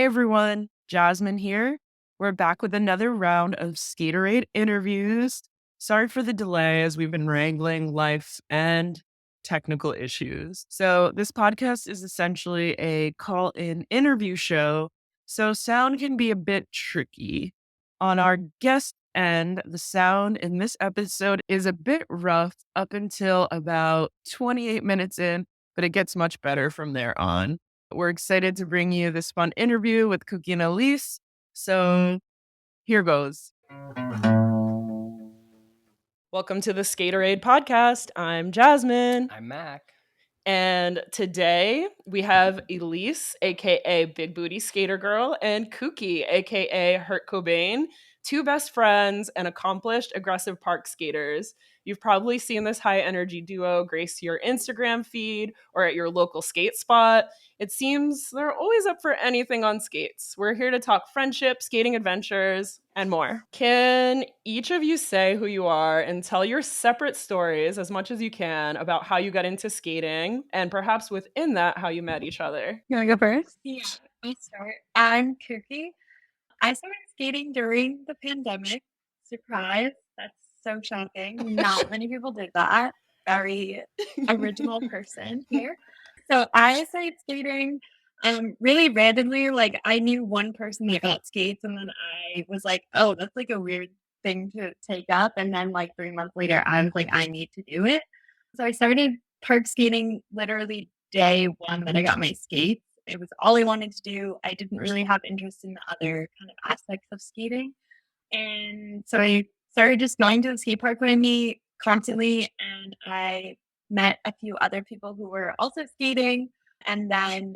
everyone, Jasmine here. We're back with another round of Skaterade interviews. Sorry for the delay as we've been wrangling life and technical issues. So, this podcast is essentially a call in interview show, so sound can be a bit tricky. On our guest end, the sound in this episode is a bit rough up until about 28 minutes in, but it gets much better from there on. We're excited to bring you this fun interview with Kooky and Elise. So here goes. Welcome to the Skaterade podcast. I'm Jasmine. I'm Mac. And today we have Elise, AKA Big Booty Skater Girl, and Kooky, AKA Hurt Cobain, two best friends and accomplished aggressive park skaters. You've probably seen this high energy duo grace your Instagram feed or at your local skate spot. It seems they're always up for anything on skates. We're here to talk friendship, skating adventures, and more. Can each of you say who you are and tell your separate stories as much as you can about how you got into skating and perhaps within that, how you met each other? You want to go first? Yeah, I'll start. I'm Kooky. I started skating during the pandemic. Surprise. That's so shocking. Not many people did that. Very original person here. So I started skating really randomly. Like I knew one person that got skates and then I was like, oh, that's like a weird thing to take up. And then like 3 months later, I was like, I need to do it. So I started park skating literally day one that I got my skates. It was all I wanted to do. I didn't really have interest in the other kind of aspects of skating. And so I started just going to the skate park with me constantly. And I met a few other people who were also skating. And then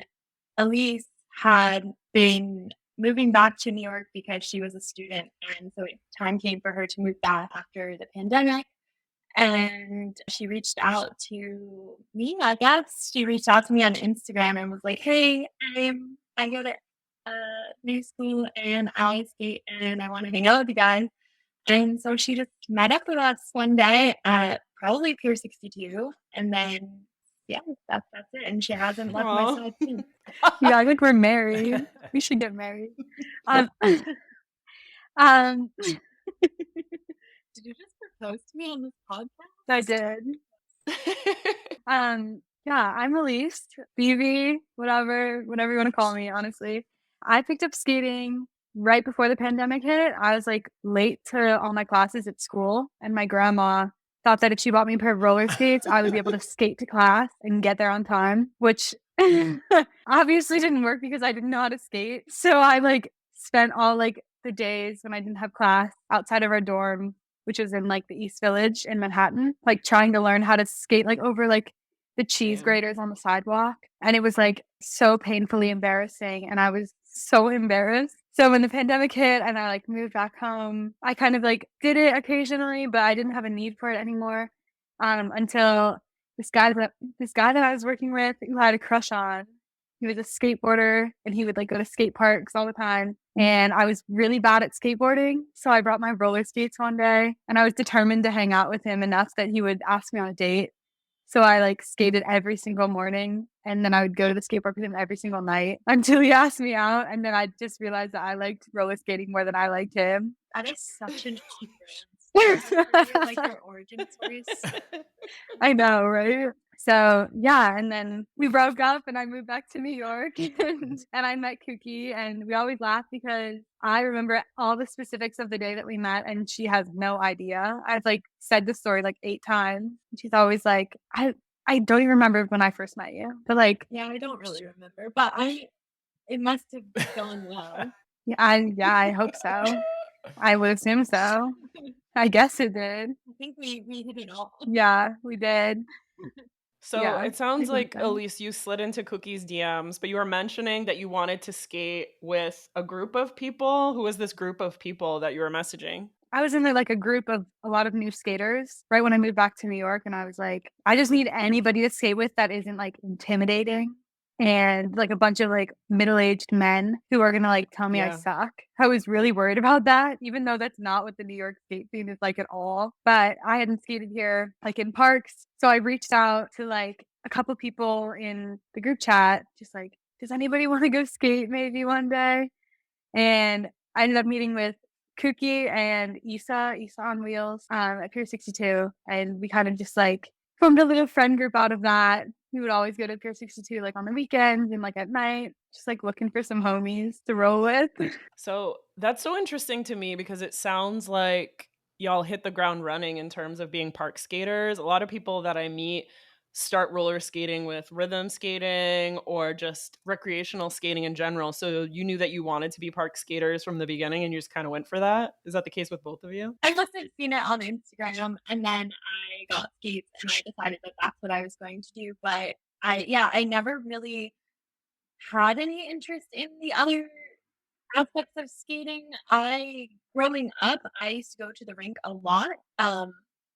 Elise had been moving back to New York because she was a student. And so time came for her to move back after the pandemic. And she reached out to me, I guess. She reached out to me on Instagram and was like, hey, I go to new school and I skate and I want to hang out with you guys. And so she just met up with us one day at probably Pier 62. And then, yeah, that's it. And she hasn't left my side since. Yeah, I think we're married. We should get married. Did you just propose to me on this podcast? I did. Yeah, I'm Elise, BB, whatever you want to call me, honestly. I picked up skating right before the pandemic hit. I was like late to all my classes at school, and my grandma thought that if she bought me a pair of roller skates, I would be able to skate to class and get there on time, which obviously didn't work because I didn't know how to skate. So I like spent all like the days when I didn't have class outside of our dorm, which was in like the East Village in Manhattan, like trying to learn how to skate like over like the cheese graters on the sidewalk. And it was like so painfully embarrassing. And I was so embarrassed. So when the pandemic hit and I like moved back home, I kind of like did it occasionally, but I didn't have a need for it anymore until this guy that I was working with who I had a crush on. He was a skateboarder and he would like go to skate parks all the time. And I was really bad at skateboarding. So I brought my roller skates one day and I was determined to hang out with him enough that he would ask me on a date. So I like skated every single morning and then I would go to the skate park with him every single night until he asked me out. And then I just realized that I liked roller skating more than I liked him. That is such an off-brand. Like your origin stories. I know, right? So yeah, and then we broke up and I moved back to New York and I met Kooky, and we always laugh because I remember all the specifics of the day that we met and she has no idea. I've like said the story like 8 times. She's always like, I don't even remember when I first met you. But like, yeah, I don't really remember, but it must have gone well. Yeah, I hope so. I would assume so. I guess it did. I think we hit it all. Yeah, we did. So Yeah, it sounds I think like, so. Elise, you slid into Kookie's DMs, but you were mentioning that you wanted to skate with a group of people. Who was this group of people that you were messaging? I was in like a group of a lot of new skaters right when I moved back to New York, and I was like, I just need anybody to skate with that isn't like intimidating and like a bunch of like middle-aged men who are gonna like tell me I Yeah. suck. I was really worried about that, even though that's not what the New York skate scene is like at all. But I hadn't skated here like in parks, so I reached out to like a couple people in the group chat, just like does anybody want to go skate maybe one day? And I ended up meeting with Kooky and Isa on Wheels at Pier 62. And we kind of just like formed a little friend group out of that. We would always go to Pier 62 like on the weekends and like at night, just like looking for some homies to roll with. So that's so interesting to me because it sounds like y'all hit the ground running in terms of being park skaters. A lot of people that I meet start roller skating with rhythm skating or just recreational skating in general. So you knew that you wanted to be park skaters from the beginning and you just kind of went for that. Is that the case with both of you? I must have seen it on Instagram, and then I got skates and I decided that that's what I was going to do. But I never really had any interest in the other aspects of skating. Growing up, I used to go to the rink a lot.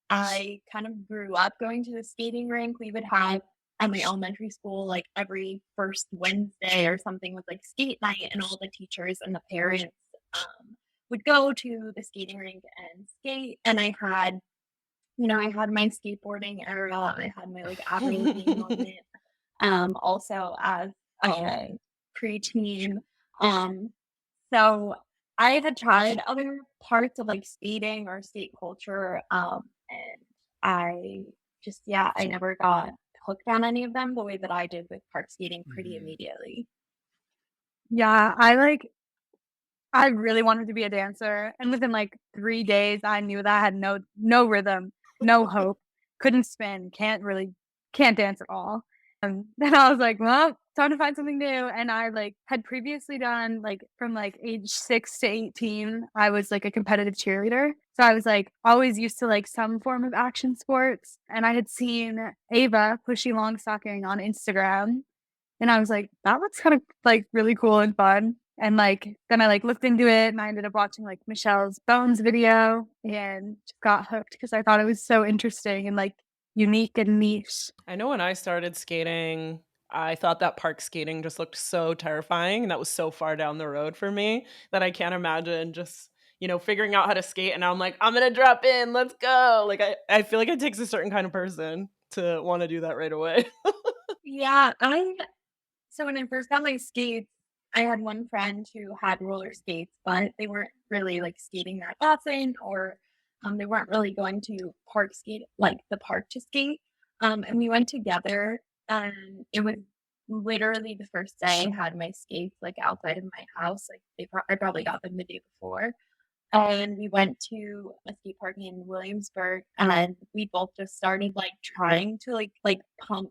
I kind of grew up going to the skating rink. We would have at my elementary school, like every first Wednesday or something, was like skate night, and all the teachers and the parents would go to the skating rink and skate. And I had my skateboarding era. I had my like averaging moment. Also as a preteen. Um, so I had tried other parts of like skating or skate culture, and I never got hooked on any of them the way that I did with park skating pretty immediately. Yeah, I really wanted to be a dancer, and within like 3 days, I knew that I had no rhythm, no hope, couldn't spin, can't dance at all. Then I was like, well, time to find something new. And I like had previously done like from like age 6 to 18, I was like a competitive cheerleader. So I was like always used to like some form of action sports. And I had seen Ava Pushy Longstocking on Instagram. And I was like, that looks kind of like really cool and fun. And like then I like looked into it and I ended up watching like Michelle's Bones video and just got hooked because I thought it was so interesting and like unique and niche. I know when I started skating, I thought that park skating just looked so terrifying. And that was so far down the road for me that I can't imagine just, figuring out how to skate. And now I'm like, I'm going to drop in. Let's go. Like, I feel like it takes a certain kind of person to want to do that right away. Yeah, so when I first got my skates, I had one friend who had roller skates, but they weren't really like skating that often, or they weren't really going to park skate like the park to skate. And we went together, and it was literally the first day I had my skates like outside of my house. Like I probably got them the day before, and we went to a skate park in Williamsburg, and we both just started like trying to like pump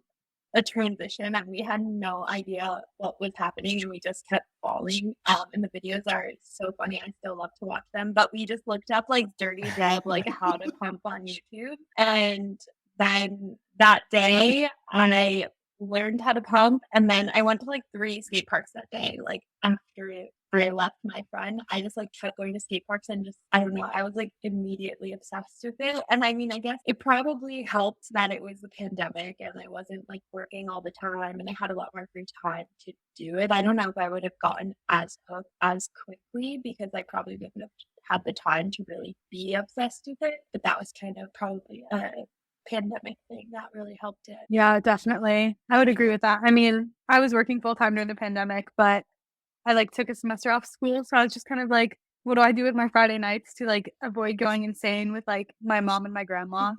a transition, and we had no idea what was happening, and we just kept falling. And the videos are so funny. I still love to watch them, but we just looked up like Dirty Deb, like how to pump on YouTube. And then that day I learned how to pump, and then I went to like 3 skate parks that day. Like after I left my friend, I just like kept going to skate parks, and just I don't know, I was like immediately obsessed with it. And I mean, I guess it probably helped that it was the pandemic and I wasn't like working all the time and I had a lot more free time to do it. I don't know if I would have gotten as hooked as quickly because I probably wouldn't have had the time to really be obsessed with it. But that was kind of probably a pandemic thing that really helped it. Yeah, definitely. I would agree with that. I mean, I was working full time during the pandemic, but I like took a semester off school. So I was just kind of like, what do I do with my Friday nights to like avoid going insane with like my mom and my grandma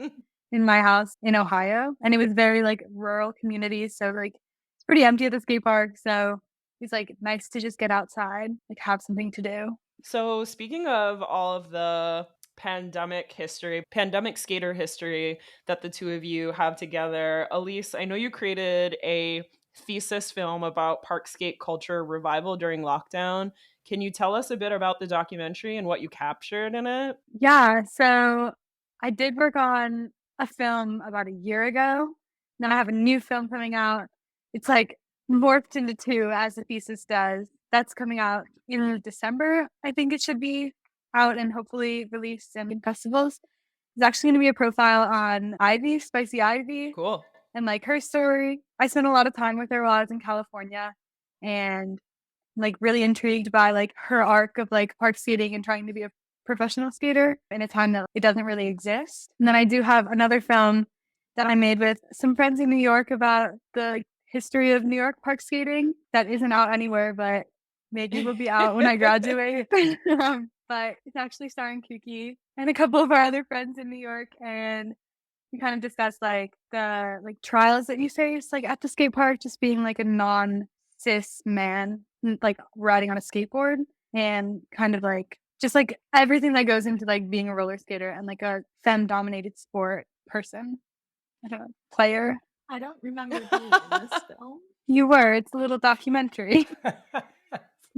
in my house in Ohio? And it was very like rural community. So like it's pretty empty at the skate park. So it's like nice to just get outside, like have something to do. So, speaking of all of the pandemic skater history that the two of you have together, Elise, I know you created a thesis film about park skate culture revival during lockdown. Can you tell us a bit about the documentary and what you captured in it? Yeah. So I did work on a film about a year ago. Now I have a new film coming out. It's like morphed into two as the thesis does. That's coming out in December. I think it should be out and hopefully released in festivals. It's actually going to be a profile on Ivy, Spicy Ivy, Cool. and like her story. I spent a lot of time with her while I was in California and like really intrigued by like her arc of like park skating and trying to be a professional skater in a time that it doesn't really exist. And then I do have another film that I made with some friends in New York about the history of New York park skating that isn't out anywhere, but maybe will be out when I graduate. But it's actually starring Kooky and a couple of our other friends in New York, and we kind of discussed like the trials that you face like at the skate park, just being like a non-cis man like riding on a skateboard, and kind of like just like everything that goes into like being a roller skater and like a femme dominated sport person. I don't know, player. I don't remember being in this film. You were. It's a little documentary.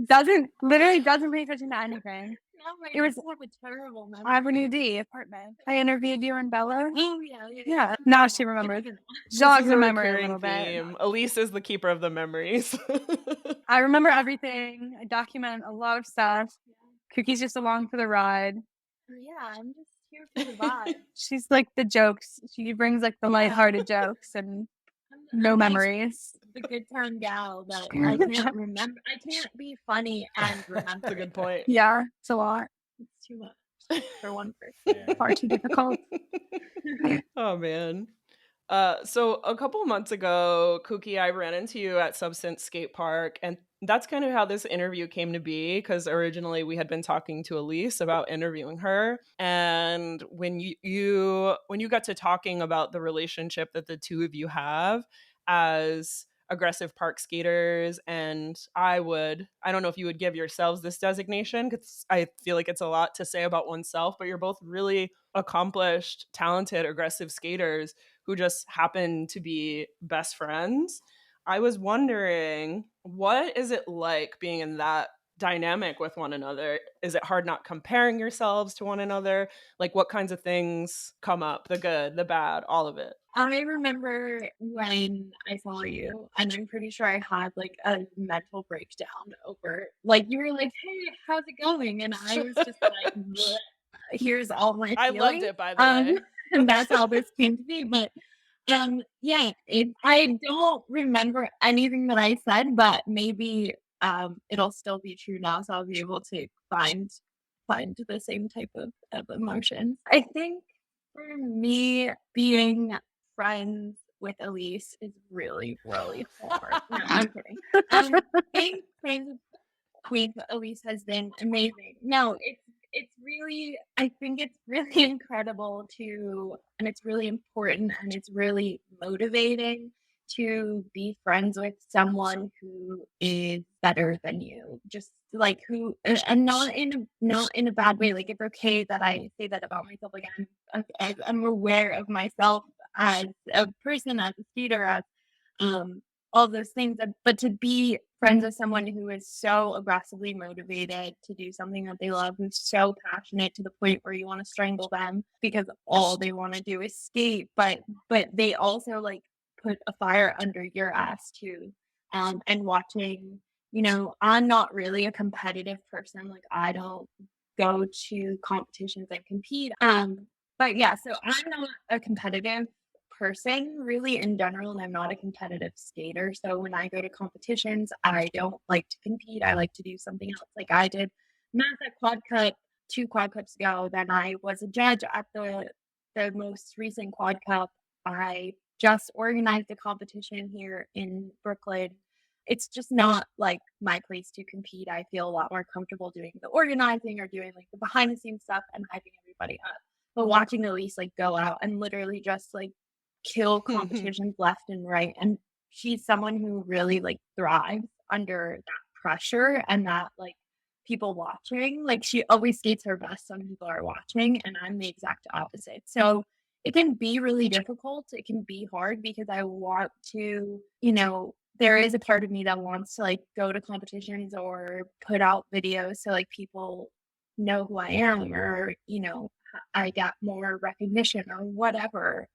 Doesn't pay attention to anything. No, I It was- just have a terrible memory. Avenue D apartment. I interviewed you and Bella. Oh, yeah. Yeah. Now she remembers. This Jogs is her a memory a recurring little bit. theme. Elise is the keeper of the memories. I remember everything. I document a lot of stuff. Kookie's just along for the ride. Yeah, I'm just here for the vibe. She's like the jokes. She brings like the lighthearted jokes and no I'm like memories. the good time gal that I can't remember. I can't be funny and remember. That's a good point. Yeah, it's a lot. It's too much for one person. Far too difficult. Oh man. So a couple months ago, Kooky, I ran into you at Substance Skate Park, and that's kind of how this interview came to be, because originally we had been talking to Elise about interviewing her. And when you got to talking about the relationship that the two of you have as aggressive park skaters, and I don't know if you would give yourselves this designation, because I feel like it's a lot to say about oneself, but you're both really accomplished, talented, aggressive skaters who just happen to be best friends. I was wondering, what is it like being in that dynamic with one another? Is it hard not comparing yourselves to one another? Like, what kinds of things come up? The good, the bad, all of it. I remember when I saw you, and I'm pretty sure I had like a mental breakdown over, like, you were like, "Hey, how's it going?" And I was just like, "Bleh. Here's all my feelings." I loved it, by the way. And that's how this came to be. But yeah, I don't remember anything that I said, but maybe it'll still be true now, so I'll be able to find the same type of emotions. I think for me, being friends with Elise is really, really hard. No, I'm kidding. Being friends with Elise has been amazing. No, it's really, I think it's really incredible and it's really important, and it's really motivating to be friends with someone who is better than you. Just like and not in a bad way. Like, it's okay that I say that about myself. Like, I'm aware of myself as a person, as a skater, as all those things, but to be friends with someone who is so aggressively motivated to do something that they love, who's so passionate to the point where you want to strangle them because all they want to do is skate, but they also like put a fire under your ass too. And watching, I'm not really a competitive person. Like, I don't go to competitions and compete. But yeah, so I'm not a competitive person really in general, and I'm not a competitive skater. So when I go to competitions, I don't like to compete. I like to do something else. Like, I did math at Quad Cut 2 Quad Cups ago. Then I was a judge at the most recent Quad Cup. I just organized a competition here in Brooklyn. It's just not like my place to compete. I feel a lot more comfortable doing the organizing or doing like the behind the scenes stuff and hyping everybody up. But watching Elise like go out and literally just like kill competitions left and right, and she's someone who really like thrives under that pressure and that like people watching. Like, she always skates her best when people are watching, and I'm the exact opposite. So it can be really difficult. It can be hard because I want to, there is a part of me that wants to like go to competitions or put out videos so like people know who I am, or I get more recognition or whatever,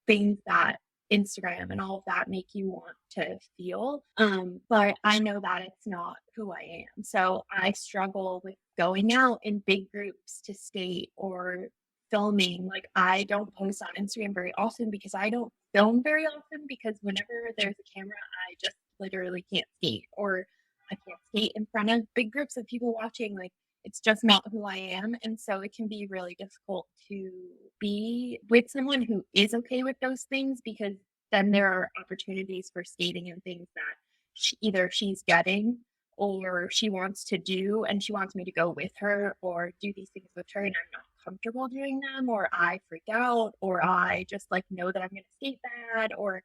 things that Instagram and all of that make you want to feel. But I know that it's not who I am. So I struggle with going out in big groups to skate or filming. Like, I don't post on Instagram very often because I don't film very often, because whenever there's a camera, I just literally can't skate, or I can't skate in front of big groups of people watching. Like, it's just not who I am. And so it can be really difficult to be with someone who is okay with those things, because then there are opportunities for skating and things that either she's getting or she wants to do, and she wants me to go with her or do these things with her, and I'm not comfortable doing them, or I freak out, or I just like know that I'm going to skate bad, or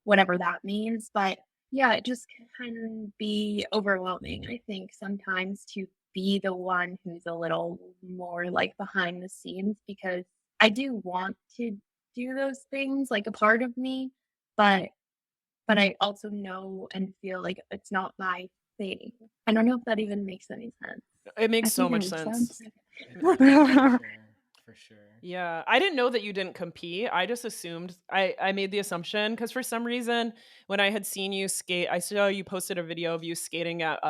whatever that means. But yeah, it just can be overwhelming, I think, sometimes to be the one who's a little more like behind the scenes, because I do want to do those things, like a part of me, but I also know and feel like it's not my thing. I don't know if that even makes any sense. It I makes so think it much makes sense. sense. Yeah, for sure. For sure. Yeah, I didn't know that you didn't compete. I just assumed I made the assumption because for some reason when I had seen you skate, I saw you posted a video of you skating at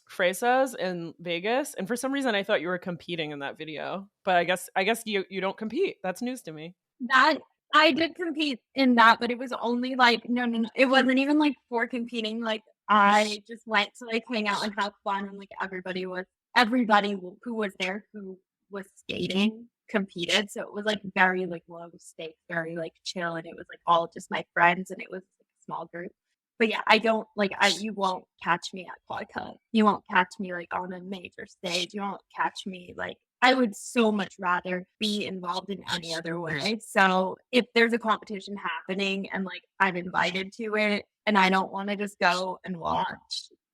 Freisa's in Vegas, and for some reason I thought you were competing in that video. But I guess you don't compete. That's news to me. That I did compete in that, but it was only like no. It wasn't even like for competing. Like I just went to like hang out and have fun, and like everybody who was there who was skating competed. So it was like very like low stakes, very like chill, and it was like all just my friends, and it was like a small group. But yeah, I don't like you won't catch me at Quad Cup. You won't catch me like on a major stage. You won't catch me like I would so much rather be involved in any other way. So if there's a competition happening and like I'm invited to it and I don't want to just go and watch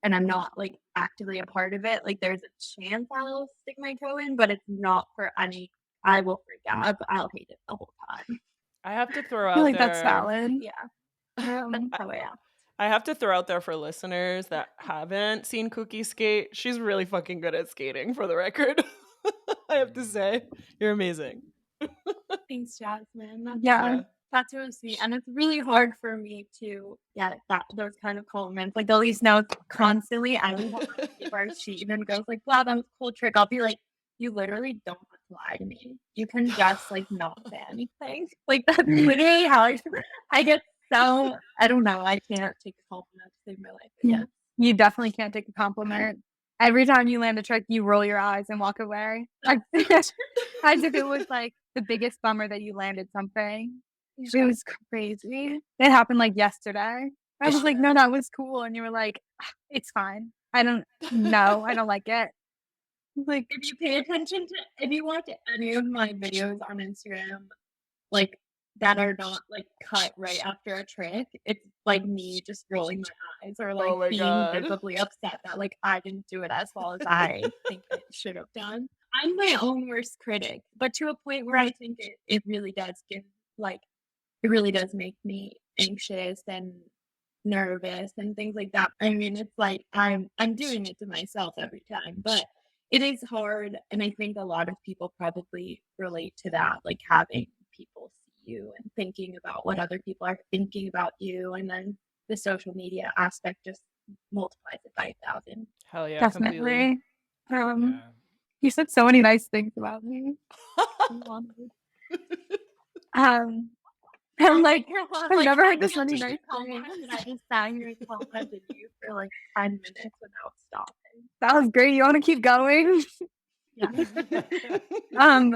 and I'm not like actively a part of it, like there's a chance I'll stick my toe in, but it's not for any. I will freak out. I'll hate it the whole time. I have to throw I feel out like that's there. valid. Yeah. That's how I am. I have to throw out there for listeners that haven't seen Kooky skate. She's really fucking good at skating, for the record. I have to say, you're amazing. Thanks, Jasmine. Yeah. That's really sweet. And it's really hard for me to get those kind of compliments. Like Elise knows constantly. I would want where she even goes like, wow, that was a cool trick. I'll be like, you literally don't have to lie to me. You can just like not say anything. Like that's literally how I get so I don't know. I can't take a compliment to save my life. Yeah. You definitely can't take a compliment. Every time you land a trick, you roll your eyes and walk away. Like, as if it was like the biggest bummer that you landed something. It was crazy. It happened like yesterday. I was like, no, that was cool. And you were like, it's fine. I don't like it. Like, if you pay attention to, if you watch any of my videos on Instagram, like that are not like cut right after a trick, it's like me just rolling my eyes or like Oh my being God. visibly upset that like I didn't do it as well as I think I should have done. I'm my own worst critic, but to a point where I think it really does give like it really does make me anxious and nervous and things like that. I mean, it's like I'm doing it to myself every time, but it is hard, and I think a lot of people probably relate to that, like having people see you and thinking about what other people are thinking about you, and then the social media aspect just multiplies it by 1,000. Hell yeah, completely. definitely. Yeah. You said so many nice things about me. I'm like, I've never heard this many nice things. And I just sat here and complimented you for like 10 minutes without stopping. That was great. You want to keep going? Yeah.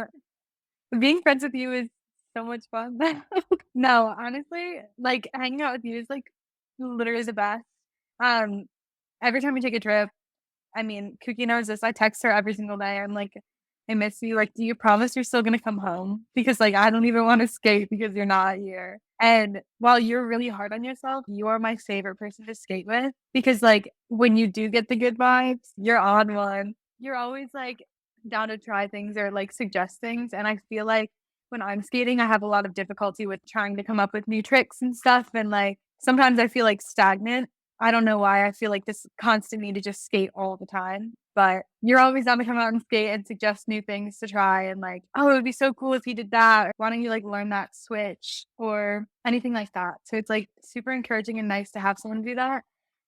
Being friends with you is so much fun. No, honestly, like hanging out with you is like literally the best. Every time we take a trip, I mean, Kooky knows this. I text her every single day. I'm like, I miss you. Like, do you promise you're still gonna come home? Because like I don't even want to skate because you're not here. And while you're really hard on yourself, you are my favorite person to skate with because like when you do get the good vibes, you're on one. You're always like down to try things or like suggest things. And I feel like when I'm skating, I have a lot of difficulty with trying to come up with new tricks and stuff. And like sometimes I feel like stagnant. I don't know why. I feel like this constant need to just skate all the time. But you're always down to come out and skate and suggest new things to try and like, oh, it would be so cool if you did that. Or why don't you like learn that switch or anything like that? So it's like super encouraging and nice to have someone do that.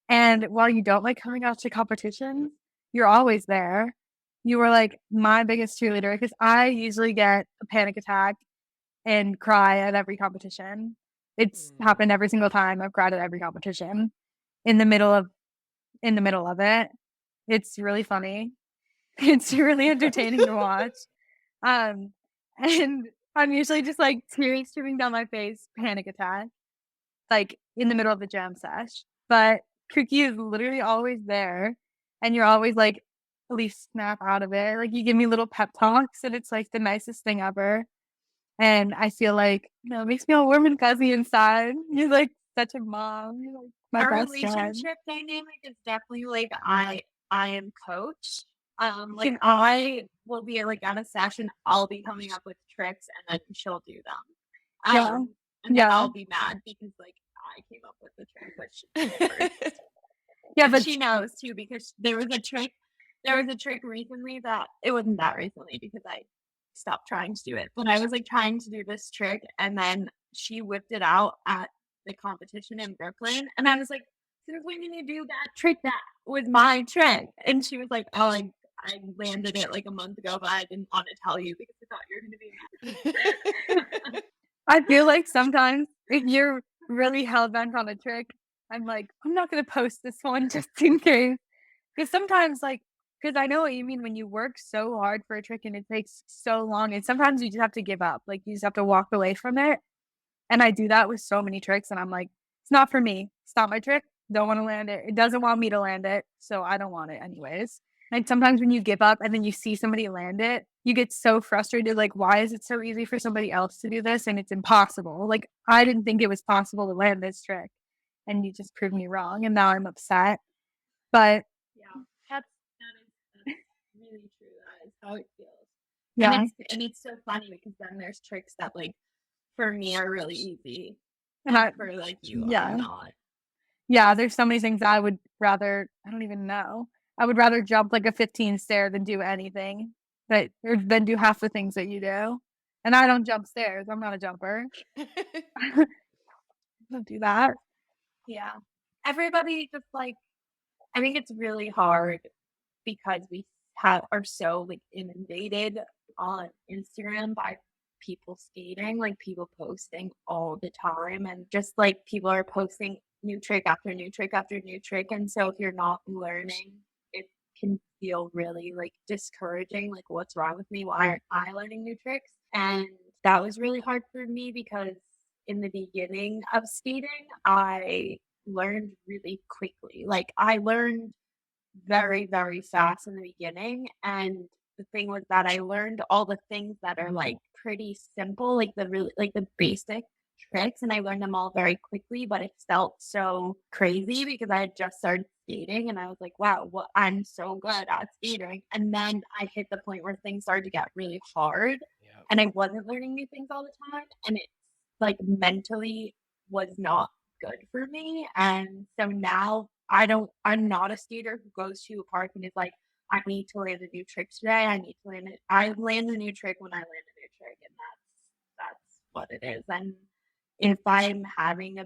And while you don't like coming out to competitions, you're always there. You were like my biggest cheerleader because I usually get a panic attack and cry at every competition. It's happened every single time. I've cried at every competition in the middle of it. It's really funny. It's really entertaining to watch. And I'm usually just like tears streaming down my face, panic attack. like in the middle of the jam sesh. But Kooky is literally always there, and you're always like, at least snap out of it. Like you give me little pep talks, and it's like the nicest thing ever. And I feel like, it makes me all warm and fuzzy inside. You're like such a mom. You're like my Our best friend. relationship dynamic is definitely like I am coach. Like I will be like at a session, I'll be coming up with tricks and then she'll do them. Yeah. And then Yeah. I'll be mad because like I came up with the trick, but she did first. Yeah, And but she knows too because there was a trick recently that it wasn't that recently because I stopped trying to do it. But I was like trying to do this trick and then she whipped it out at the competition in Brooklyn. And I was like, since when did you do that trick? That was my trick. And she was like, oh, I landed it like a month ago, but I didn't want to tell you because I thought you were going to be mad. I feel like sometimes if you're really hell bent on a trick, I'm like, I'm not going to post this one just in case. Because sometimes, like, because I know what you mean when you work so hard for a trick and it takes so long, and sometimes you just have to give up. Like, you just have to walk away from it. And I do that with so many tricks, and I'm like, it's not for me. It's not my trick. Don't want to land it. It doesn't want me to land it, so I don't want it anyways. And sometimes when you give up and then you see somebody land it, you get so frustrated. Like, why is it so easy for somebody else to do this and it's impossible? Like, I didn't think it was possible to land this trick, and you just proved me wrong, and now I'm upset. But yeah, that's really true. That is how it feels. yeah, And it's so funny because then there's tricks that like for me are really easy, and for like you yeah. are not. Yeah, there's so many things I would rather, I don't even know. I would rather jump like a 15 stair than do anything or than do half the things that you do. And I don't jump stairs. I'm not a jumper. I don't do that. Yeah, everybody just like I think it's really hard because we are so like inundated on Instagram by people skating, like people posting all the time, and just like people are posting new trick after new trick after new trick. And so if you're not learning, it can feel really like discouraging. Like, what's wrong with me? Why aren't I learning new tricks? And that was really hard for me because in the beginning of skating, I learned really quickly. Like, I learned very, very fast in the beginning. And the thing was that I learned all the things that are like pretty simple, like the basic tricks, and I learned them all very quickly, but it felt so crazy because I had just started skating and I was like, wow, I'm so good at skating. And then I hit the point where things started to get really hard and I wasn't learning new things all the time. And it like mentally was not good for me. And so now I'm not a skater who goes to a park and is like, I need to land a new trick today. I need to land it. I land a new trick when I land a new trick, and that's what it is. And if I'm having a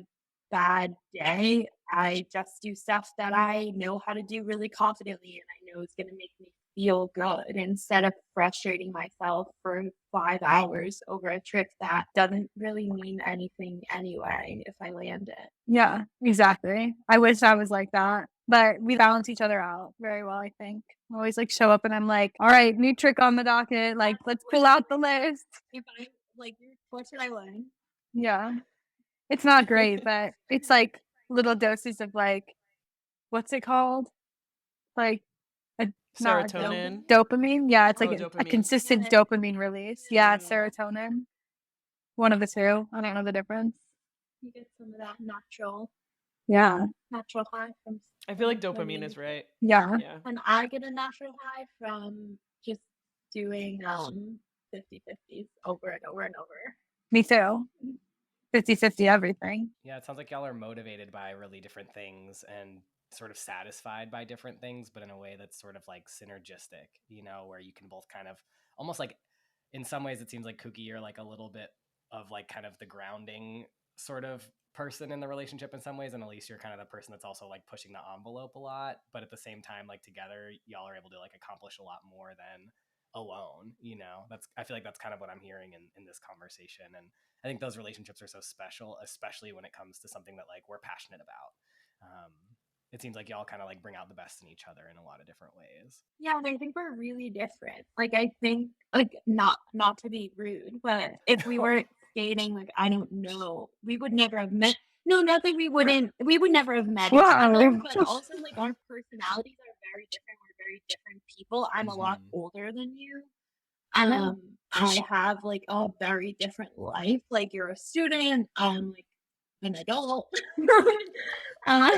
bad day, I just do stuff that I know how to do really confidently and I know is going to make me feel good instead of frustrating myself for 5 hours over a trick that doesn't really mean anything anyway if I land it. Yeah, exactly. I wish I was like that, but we balance each other out very well, I think. I always like show up and I'm like, all right, new trick on the docket. Like, let's pull out the list. If I like, what should I learn? Yeah. It's not great, but it's like little doses of like, what's it called? Like not Serotonin. dopamine. Yeah, it's like a Dopamine. consistent dopamine release. Yeah, it's serotonin. One of the two. I don't know the difference. You get some of that natural high from. I feel like dopamine is right. Yeah. Yeah. And I get a natural high from just doing 50/50s over and over and over. Me too. 50/50 everything. Yeah, it sounds like y'all are motivated by really different things and sort of satisfied by different things, but in a way that's sort of like synergistic, where you can both kind of almost like, in some ways it seems like Kooky, you're like a little bit of like kind of the grounding sort of person in the relationship in some ways, and Elise, you're kind of the person that's also like pushing the envelope a lot, but at the same time, like together y'all are able to like accomplish a lot more than alone. I feel like that's kind of what I'm hearing in this conversation. And I think those relationships are so special, especially when it comes to something that like we're passionate about. It seems like y'all kind of like bring out the best in each other in a lot of different ways. Yeah, and I think we're really different. Like, I think, like, not to be rude, but if we were skating, like, I don't know, we would never have met. No, not that we would never have met each Wow. other, but also, like, our personalities are very different. We're very different people. I'm a lot Mhm. older than you. I have, like, a very different life. Like, you're a student, I'm, like, an adult. Um,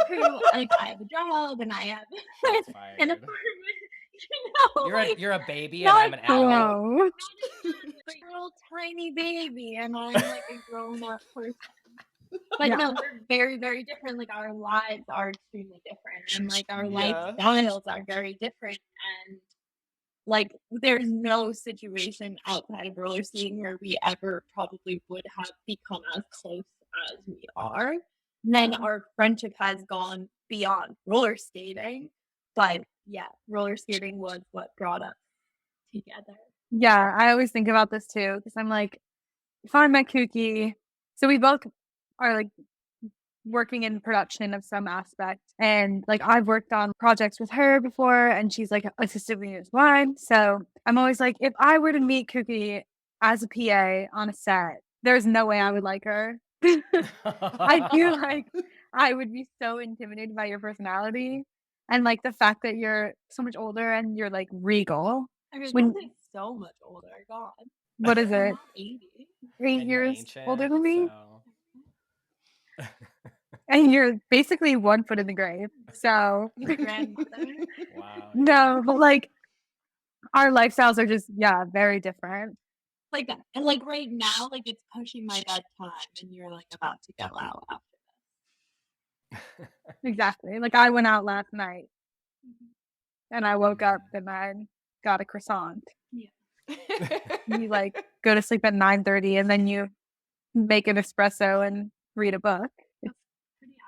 who, like, I have a job and I have Shots an fired. apartment, like, You're a baby and not I'm an adult. Wow. not like a little tiny baby and I'm, like, a grown-up person. But Yeah. no, we're very, very different. Like, our lives are extremely different, and, like, our Yeah. lifestyles are very different, and, like, there's no situation outside of roller skating where we ever probably would have become as close as we are. Then our friendship has gone beyond roller skating, but yeah, roller skating was what brought us together. Yeah, I always think about this too because I'm like, if I met Kooky, so we both are like working in production of some aspect, and like I've worked on projects with her before, and she's like assisted me with mine. So I'm always like, if I were to meet Kooky as a PA on a set, there's no way I would like her. I feel like I would be so intimidated by your personality and like the fact that you're so much older and you're like regal. I mean, When like so much older. God, what is I'm it? not 80. 8 And you're years older ancient, than me? so And you're basically 1 foot in the grave. So Grandmother. wow, no, but like our lifestyles are just very different. Like that. And like right now, like it's pushing my bedtime and you're like about to go out after yeah. Exactly. Like I went out last night this. and I woke up and I got a croissant. Yeah. You like go to sleep at 9:30 and then you make an espresso and read a book. Pretty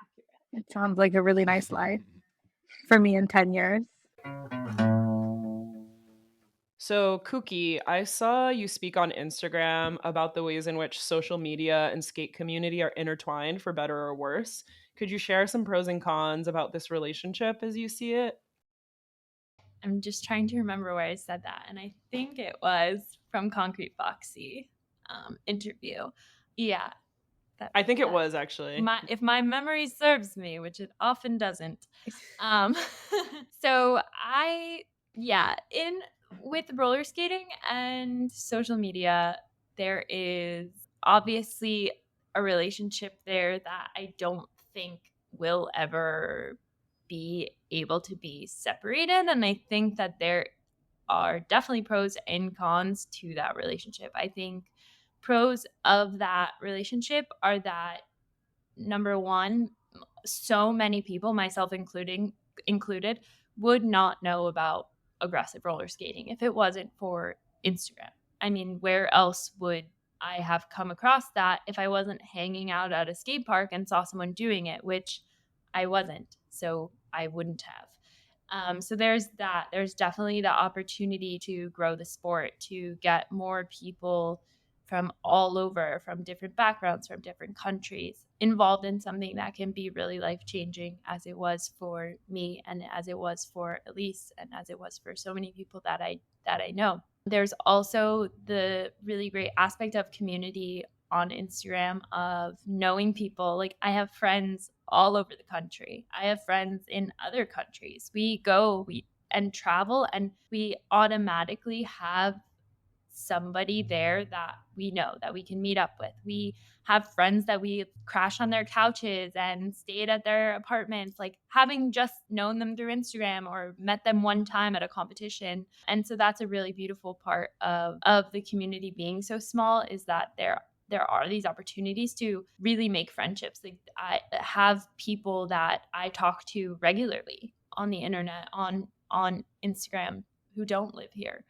accurate. It sounds like a really nice life for me in 10 years. So, Kooky, I saw you speak on Instagram about the ways in which social media and skate community are intertwined for better or worse. Could you share some pros and cons about this relationship as you see it? I'm just trying to remember where I said that, and I think it was from Concrete Foxy interview. Yeah, I think it was actually. if my memory serves me, which it often doesn't. Um, so with roller skating and social media, there is obviously a relationship there that I don't think will ever be able to be separated. And I think that there are definitely pros and cons to that relationship. I think pros of that relationship are that number one, so many people, myself included, would not know about aggressive roller skating if it wasn't for Instagram. I mean, where else would I have come across that if I wasn't hanging out at a skate park and saw someone doing it, which I wasn't, so I wouldn't have. So there's that. There's definitely the opportunity to grow the sport, to get more people from all over, from different backgrounds, from different countries, involved in something that can be really life-changing, as it was for me and as it was for Elise and as it was for so many people that I know. There's also the really great aspect of community on Instagram of knowing people. Like I have friends all over the country. I have friends in other countries. We and travel and we automatically have somebody there that we know that we can meet up with. We have friends that we crash on their couches and stayed at their apartments, like having just known them through Instagram or met them one time at a competition. And so that's a really beautiful part of the community being so small, is that there are these opportunities to really make friendships. Like I have people that I talk to regularly on the internet, on Instagram, who don't live here.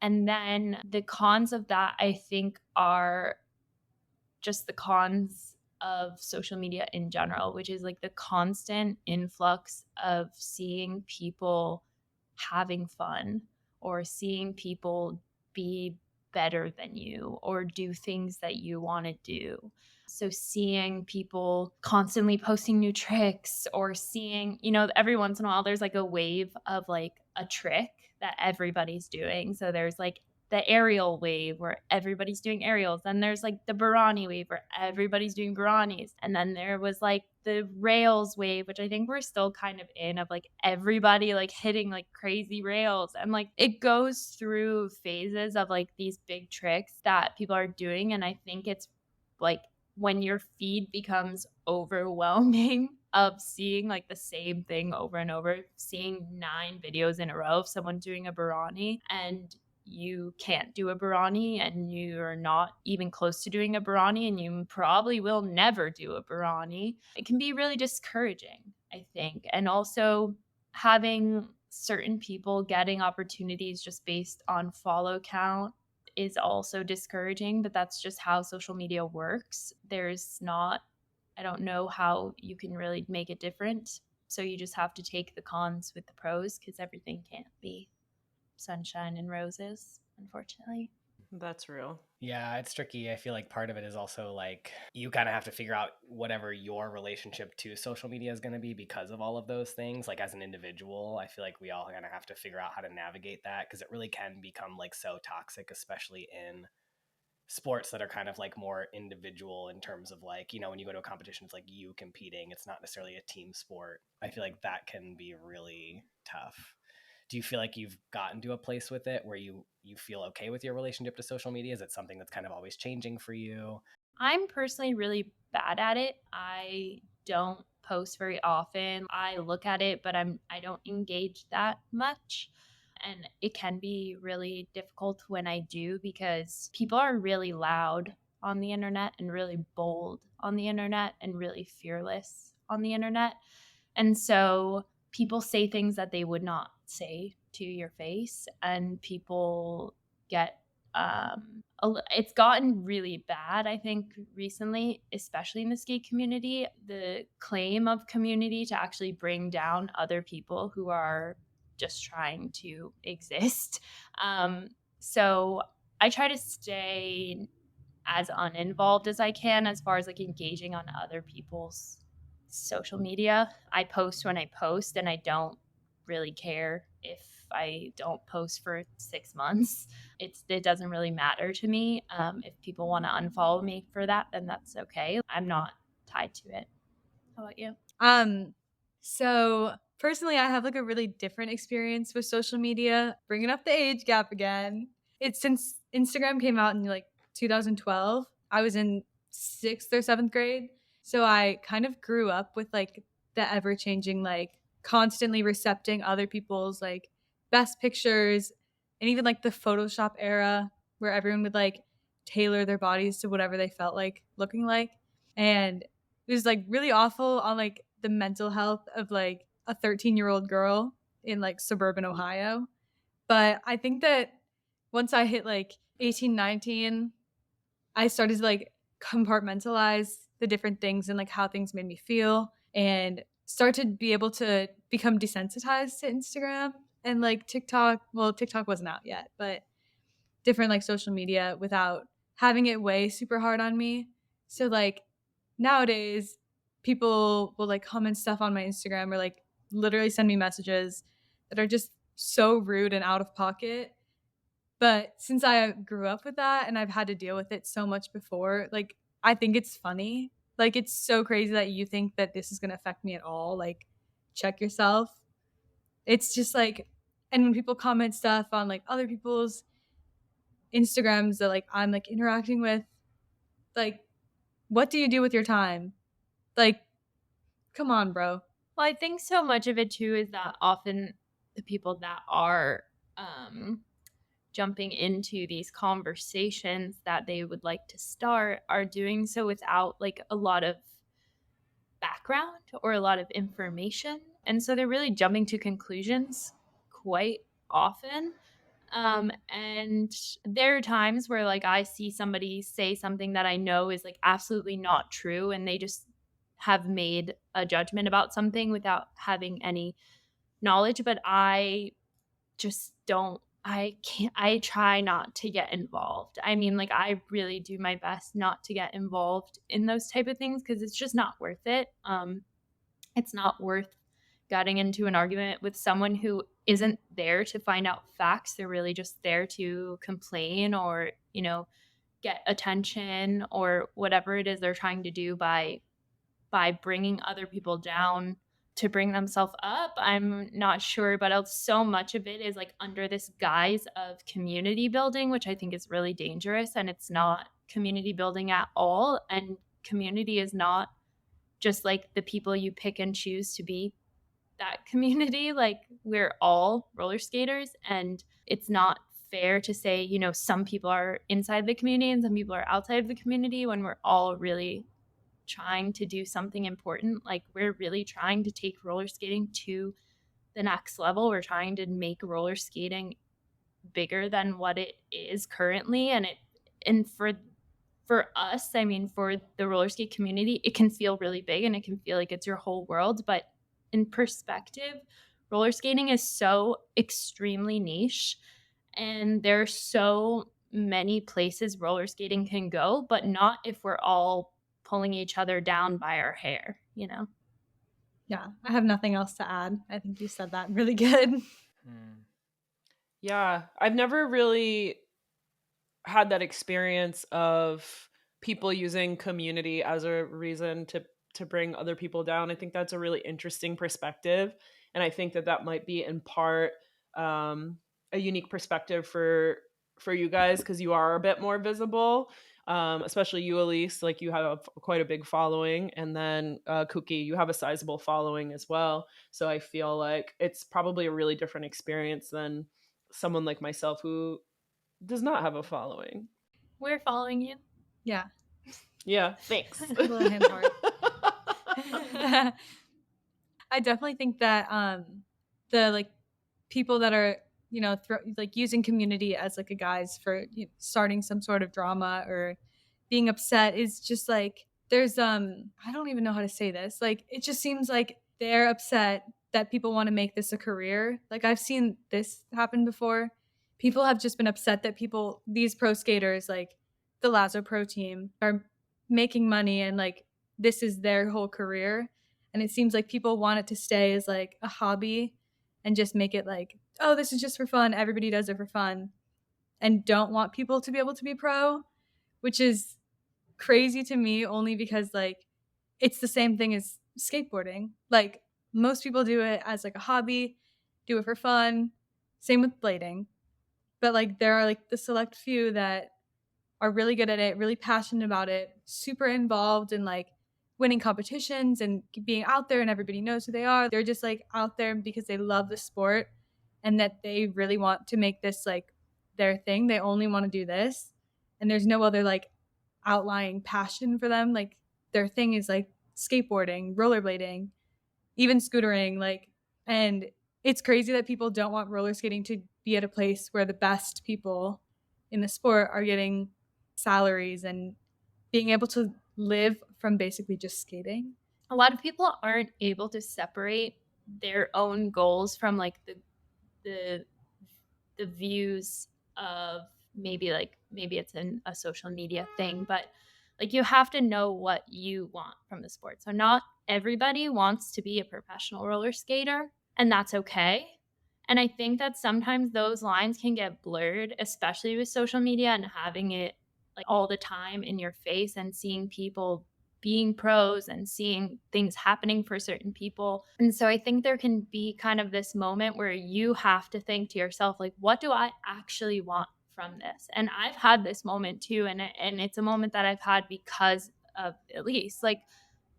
And then the cons of that, I think, are just the cons of social media in general, which is like the constant influx of seeing people having fun or seeing people be better than you or do things that you want to do. So seeing people constantly posting new tricks or seeing, every once in a while there's like a wave of like a trick that everybody's doing. So there's like the aerial wave where everybody's doing aerials. Then there's like the Barani wave where everybody's doing Baranis. And then there was like the rails wave, which I think we're still kind of in, of like everybody like hitting like crazy rails. And like it goes through phases of like these big tricks that people are doing. And I think it's like when your feed becomes overwhelming of seeing like the same thing over and over, seeing 9 videos in a row of someone doing a Barani, and you can't do a Barani and you're not even close to doing a Barani and you probably will never do a Barani, it can be really discouraging, I think. And also having certain people getting opportunities just based on follow count is also discouraging, but that's just how social media works. I don't know how you can really make it different. So you just have to take the cons with the pros, because everything can't be sunshine and roses, unfortunately. That's real. Yeah, it's tricky. I feel like part of it is also like you kind of have to figure out whatever your relationship to social media is going to be because of all of those things. Like as an individual, I feel like we all kind of have to figure out how to navigate that, because it really can become like so toxic, especially in sports that are kind of like more individual in terms of like, you know, when you go to a competition, it's like you competing. It's not necessarily a team sport. I feel like that can be really tough. Do you feel like you've gotten to a place with it where you feel okay with your relationship to social media? Is it something that's kind of always changing for you? I'm personally really bad at it. I don't post very often. I look at it, but I don't engage that much. And it can be really difficult when I do, because people are really loud on the internet and really bold on the internet and really fearless on the internet. And so people say things that they would not say to your face, and people get it's gotten really bad, I think, recently, especially in the skate community. The claim of community to actually bring down other people who are just trying to exist. So I try to stay as uninvolved as I can as far as like engaging on other people's social media. I post when I post, and I don't really care if I don't post for 6 months. It doesn't really matter to me. If people want to unfollow me for that, then that's okay. I'm not tied to it. How about you? So personally, I have like a really different experience with social media. Bringing up the age gap again. It's since Instagram came out in like 2012. I was in 6th or 7th grade. So I kind of grew up with like the ever changing, like constantly recepting other people's like best pictures, and even like the Photoshop era where everyone would like tailor their bodies to whatever they felt like looking like. And it was like really awful on like the mental health of like a 13-year-old girl in like suburban Ohio. But I think that once I hit like 18, 19, I started to like compartmentalize the different things and like how things made me feel, and start to be able to become desensitized to Instagram and like TikTok. Well, TikTok wasn't out yet, but different like social media without having it weigh super hard on me. So like nowadays people will like comment stuff on my Instagram or like literally send me messages that are just so rude and out of pocket. But since I grew up with that and I've had to deal with it so much before, like I think it's funny. Like it's so crazy that you think that this is going to affect me at all. Like check yourself. It's just like, and when people comment stuff on like other people's Instagrams that like I'm like interacting with, like what do you do with your time? Like come on, bro. Well, I think so much of it too is that often the people that are jumping into these conversations that they would like to start are doing so without like a lot of background or a lot of information. And so they're really jumping to conclusions quite often. And there are times where like I see somebody say something that I know is like absolutely not true, and they just have made a judgment about something without having any knowledge. But I just don't, I can't, I try not to get involved. I mean, like I really do my best not to get involved in those type of things, because it's just not worth it. It's not worth getting into an argument with someone who isn't there to find out facts. They're really just there to complain or, get attention or whatever it is they're trying to do by bringing other people down to bring themselves up. I'm not sure, but so much of it is like under this guise of community building, which I think is really dangerous, and it's not community building at all. And community is not just like the people you pick and choose to be that community. Like, we're all roller skaters, and it's not fair to say, some people are inside the community and some people are outside of the community when we're all really trying to do something important. Like, we're really trying to take roller skating to the next level. We're trying to make roller skating bigger than what it is currently. And for us, I mean, for the roller skate community, it can feel really big and it can feel like it's your whole world. But in perspective, roller skating is so extremely niche, and there are so many places roller skating can go, but not if we're all pulling each other down by our hair, Yeah, I have nothing else to add. I think you said that really good. Yeah, I've never really had that experience of people using community as a reason to bring other people down. I think that's a really interesting perspective, and I think that might be in part a unique perspective for you guys, because you are a bit more visible, especially you, Elise. Like, you have quite a big following, and then Kooky, you have a sizable following as well. So I feel like it's probably a really different experience than someone like myself who does not have a following. We're following you. Yeah. Yeah, thanks. Little hand heart. I definitely think that the like people that are like using community as like a guise for starting some sort of drama or being upset is just like, there's I don't even know how to say this. Like, it just seems like they're upset that people want to make this a career. Like, I've seen this happen before. People have just been upset that these pro skaters, like the Lazo Pro team, are making money and like this is their whole career. And it seems like people want it to stay as like a hobby and just make it like, oh, this is just for fun. Everybody does it for fun, and don't want people to be able to be pro, which is crazy to me only because like it's the same thing as skateboarding. Like, most people do it as like a hobby, do it for fun. Same with blading. But like there are like the select few that are really good at it, really passionate about it, super involved in like winning competitions and being out there and everybody knows who they are. They're just like out there because they love the sport and that they really want to make this like their thing. They only want to do this. And there's no other like outlying passion for them. Like, their thing is like skateboarding, rollerblading, even scootering, like, and it's crazy that people don't want roller skating to be at a place where the best people in the sport are getting salaries and being able to live from basically just skating. A lot of people aren't able to separate their own goals from like the views of maybe it's a social media thing, but like, you have to know what you want from the sport. So not everybody wants to be a professional roller skater, and that's okay. And I think that sometimes those lines can get blurred, especially with social media and having it like all the time in your face and seeing people being pros and seeing things happening for certain people. And so I think there can be kind of this moment where you have to think to yourself, like, what do I actually want from this? And I've had this moment too. And it's a moment that I've had because of Elise. Like,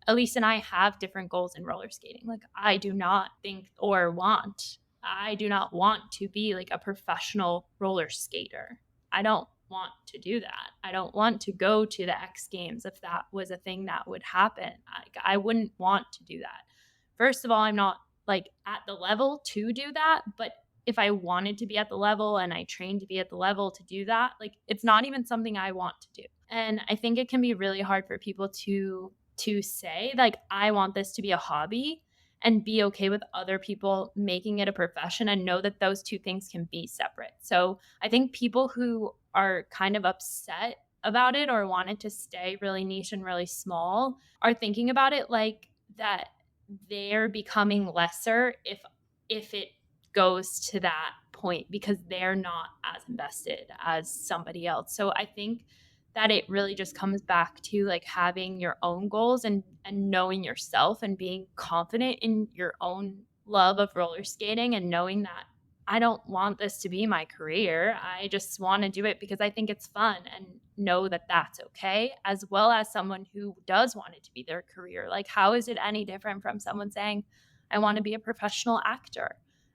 Elise and I have different goals in roller skating. Like, I do not want to be like a professional roller skater. I don't want to do that. I don't want to go to the X Games if that was a thing that would happen. I wouldn't want to do that. First of all, I'm not like at the level to do that, but if I wanted to be at the level and I trained to be at the level to do that, like, it's not even something I want to do. And I think it can be really hard for people to say, like, I want this to be a hobby, and be okay with other people making it a profession and know that those two things can be separate. So I think people who are kind of upset about it or want it to stay really niche and really small are thinking about it like that they're becoming lesser if it goes to that point because they're not as invested as somebody else. So I think that it really just comes back to like having your own goals and knowing yourself and being confident in your own love of roller skating and knowing that I don't want this to be my career. I just want to do it because I think it's fun and know that that's okay, as well as someone who does want it to be their career. Like, how is it any different from someone saying, I want to be a professional actor?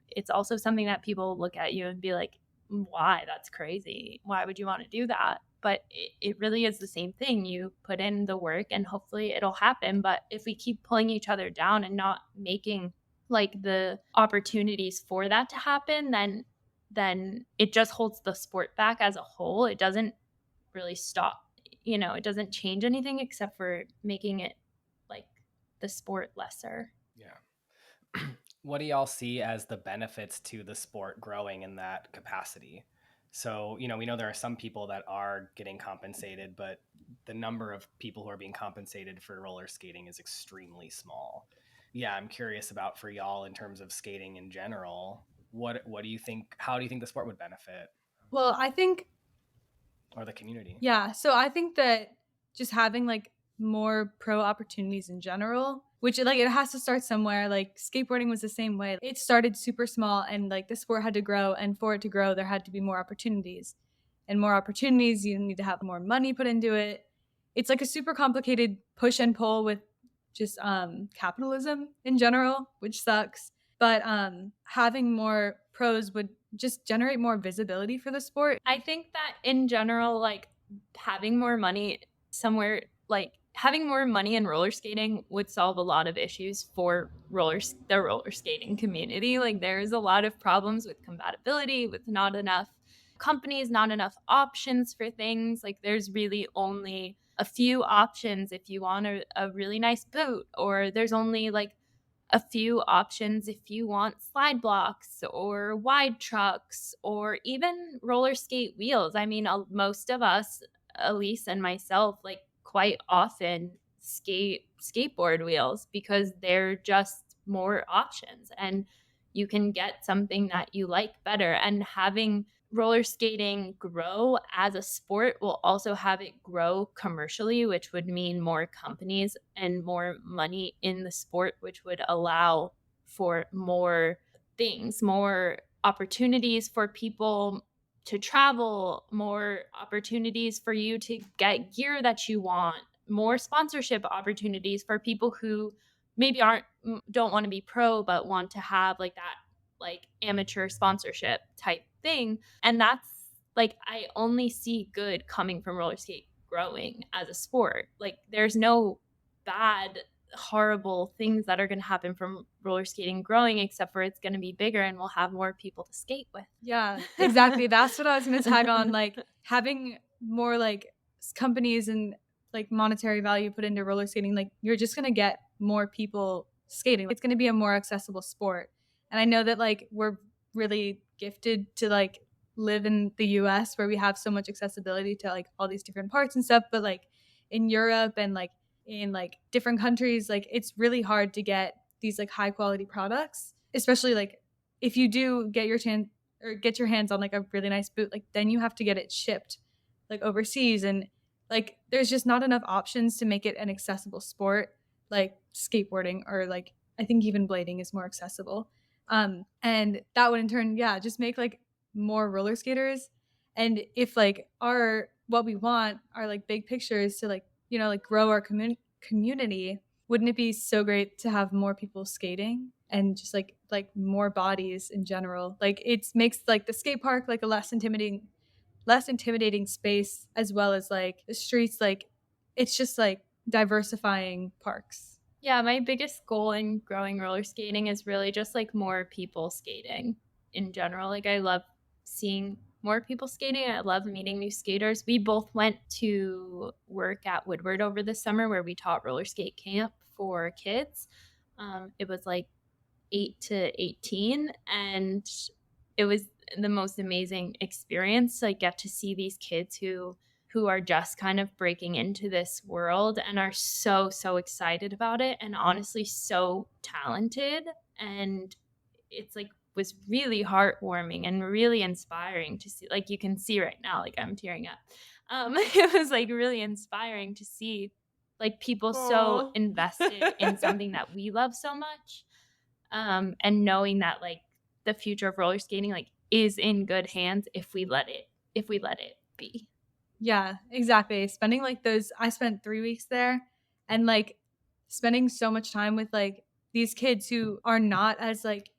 It's also something that people look at you and be like, why? That's crazy. Why would you want to do that? But it really is the same thing. You put in the work and hopefully it'll happen. But if we keep pulling each other down and not making like the opportunities for that to happen, then it just holds the sport back as a whole. It doesn't really stop, it doesn't change anything except for making it like the sport lesser. Yeah. What do y'all see as the benefits to the sport growing in that capacity? So, we know there are some people that are getting compensated, but the number of people who are being compensated for roller skating is extremely small. Yeah, I'm curious about for y'all in terms of skating in general. What do you think? How do you think the sport would benefit? Well, I think, or the community? Yeah, so I think that just having like more pro opportunities in general, which like it has to start somewhere. Like skateboarding was the same way. It started super small and like the sport had to grow, and for it to grow there had to be more opportunities. And more opportunities, you need to have more money put into it. It's like a super complicated push and pull with just capitalism in general, which sucks. But having more pros would just generate more visibility for the sport. I think that in general, like having more money somewhere, like having more money in roller skating would solve a lot of issues for the roller skating community. Like there's a lot of problems with compatibility, with not enough companies, not enough options for things. Like there's really only a few options if you want a really nice boot, or there's only like a few options if you want slide blocks or wide trucks or even roller skate wheels. I mean, most of us, Elise and myself, like quite often skateboard wheels because they're just more options and you can get something that you like better. And having roller skating grow as a sport will also have it grow commercially, which would mean more companies and more money in the sport, which would allow for more things, more opportunities for people to travel, more opportunities for you to get gear that you want, more sponsorship opportunities for people who maybe don't want to be pro but want to have like that like amateur sponsorship type thing. And that's like, I only see good coming from roller skate growing as a sport. Like there's no bad, horrible things that are going to happen from roller skating growing, except for it's going to be bigger and we'll have more people to skate with. Yeah, exactly. That's what I was going to tag on. Like having more like companies and like monetary value put into roller skating, like you're just going to get more people skating. It's going to be a more accessible sport. And I know that like we're really gifted to like live in the US where we have so much accessibility to like all these different parts and stuff, but like in Europe and like in like different countries, like it's really hard to get these like high quality products, especially like if you do get your chance or get your hands on like a really nice boot, like then you have to get it shipped like overseas, and like there's just not enough options to make it an accessible sport like skateboarding, or like I think even blading is more accessible. And that would in turn, yeah, just make like more roller skaters. And if like what we want are like big pictures to like, like grow our community, wouldn't it be so great to have more people skating and just like more bodies in general? Like it makes like the skate park like a less intimidating space, as well as like the streets, like it's just like diversifying parks. Yeah, my biggest goal in growing roller skating is really just like more people skating in general. Like I love seeing more people skating. I love meeting new skaters. We both went to work at Woodward over the summer where we taught roller skate camp for kids. It was like 8 to 18, and it was the most amazing experience. I get to see these kids who are just kind of breaking into this world and are so excited about it and honestly so talented. And it's like was really heartwarming and really inspiring to see. Like, you can see right now, like, I'm tearing up. It was like really inspiring to see like people so Aw. invested in something that we love so much. And knowing that like the future of roller skating like is in good hands if we let it be. Yeah, exactly. Spending like I spent 3 weeks there, and like spending so much time with like these kids who are not as like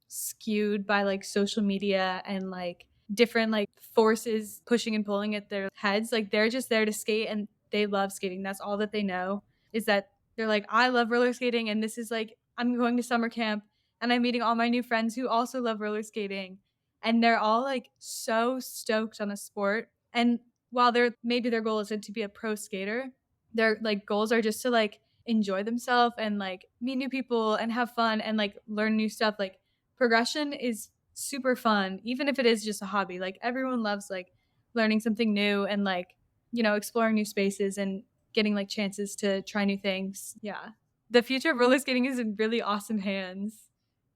skewed by like social media and like different like forces pushing and pulling at their heads. Like they're just there to skate and they love skating. That's all that they know, is that they're like, I love roller skating, and this is like, I'm going to summer camp and I'm meeting all my new friends who also love roller skating. And they're all like so stoked on a sport. And while maybe their goal isn't to be a pro skater, their like goals are just to like enjoy themselves and like meet new people and have fun and like learn new stuff. Like progression is super fun, even if it is just a hobby. Like everyone loves like learning something new and like, you know, exploring new spaces and getting like chances to try new things. Yeah. The future of roller skating is in really awesome hands,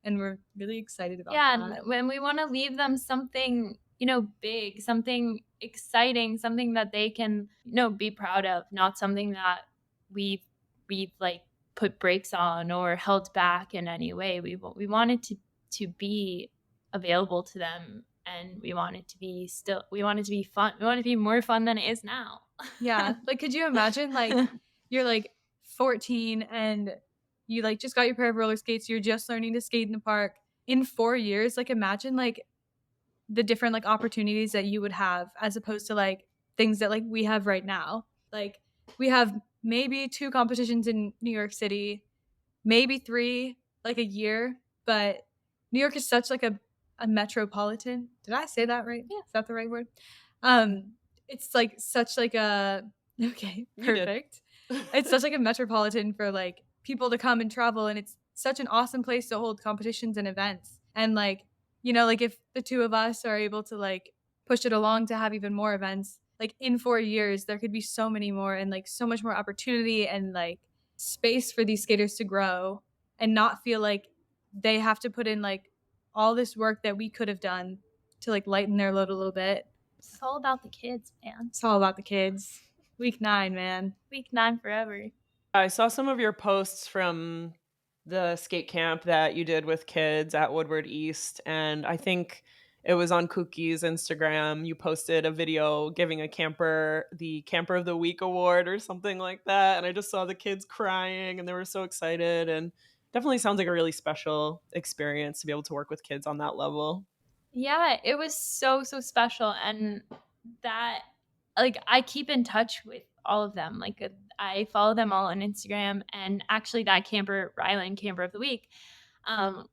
and we're really excited about Yeah, that. and when we want to leave them something, you know, big, something exciting, something that they can, you know, be proud of, not something that we've like put brakes on or held back in any way. We want it to be available to them, and we want it to be fun. We want it to be more fun than it is now. Yeah. Like, could you imagine, like, you're like 14 and you like just got your pair of roller skates, you're just learning to skate in the park. In 4 years, like, imagine like the different like opportunities that you would have as opposed to like things that like we have right now. Like, we have maybe 2 competitions in New York City, maybe 3 like a year, but New York is such like a metropolitan. Did I say that right? Yeah. Is that the right word? It's like such like a okay, perfect. It's such like a metropolitan for like people to come and travel, and it's such an awesome place to hold competitions and events. And like, you know, like if the two of us are able to like push it along to have even more events, like in 4 years there could be so many more and like so much more opportunity and like space for these skaters to grow and not feel like they have to put in like all this work that we could have done to like lighten their load a little bit. It's all about the kids, man. It's all about the kids. Week 9, man. Week 9 forever. I saw some of your posts from the skate camp that you did with kids at Woodward East, and I think it was on Kooky's Instagram. You posted a video giving a camper the Camper of the Week award or something like that, and I just saw the kids crying and they were so excited, and definitely sounds like a really special experience to be able to work with kids on that level. Yeah, it was so special, and that like I keep in touch with all of them. Like I follow them all on Instagram, and actually that camper, Rylan, Camper of the Week,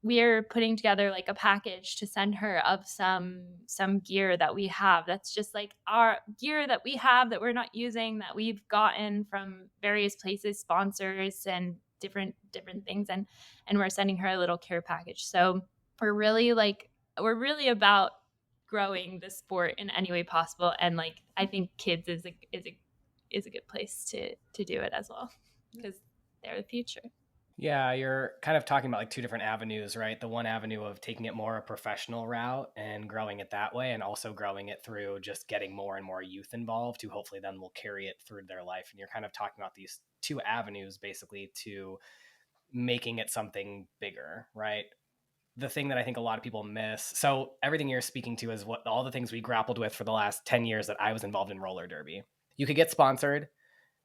we're putting together like a package to send her of some gear that we have that's just like our gear that we have that we're not using, that we've gotten from various places, sponsors and different things, and we're sending her a little care package. So we're really about growing the sport in any way possible, and like I think kids is a good place to do it as well, because they're the future. Yeah, you're kind of talking about like 2 different avenues, right? The one avenue of taking it more a professional route and growing it that way, and also growing it through just getting more and more youth involved who hopefully then will carry it through their life. And you're kind of talking about these 2 avenues basically to making it something bigger, right? The thing that I think a lot of people miss. So everything you're speaking to is what all the things we grappled with for the last 10 years that I was involved in roller derby. You could get sponsored.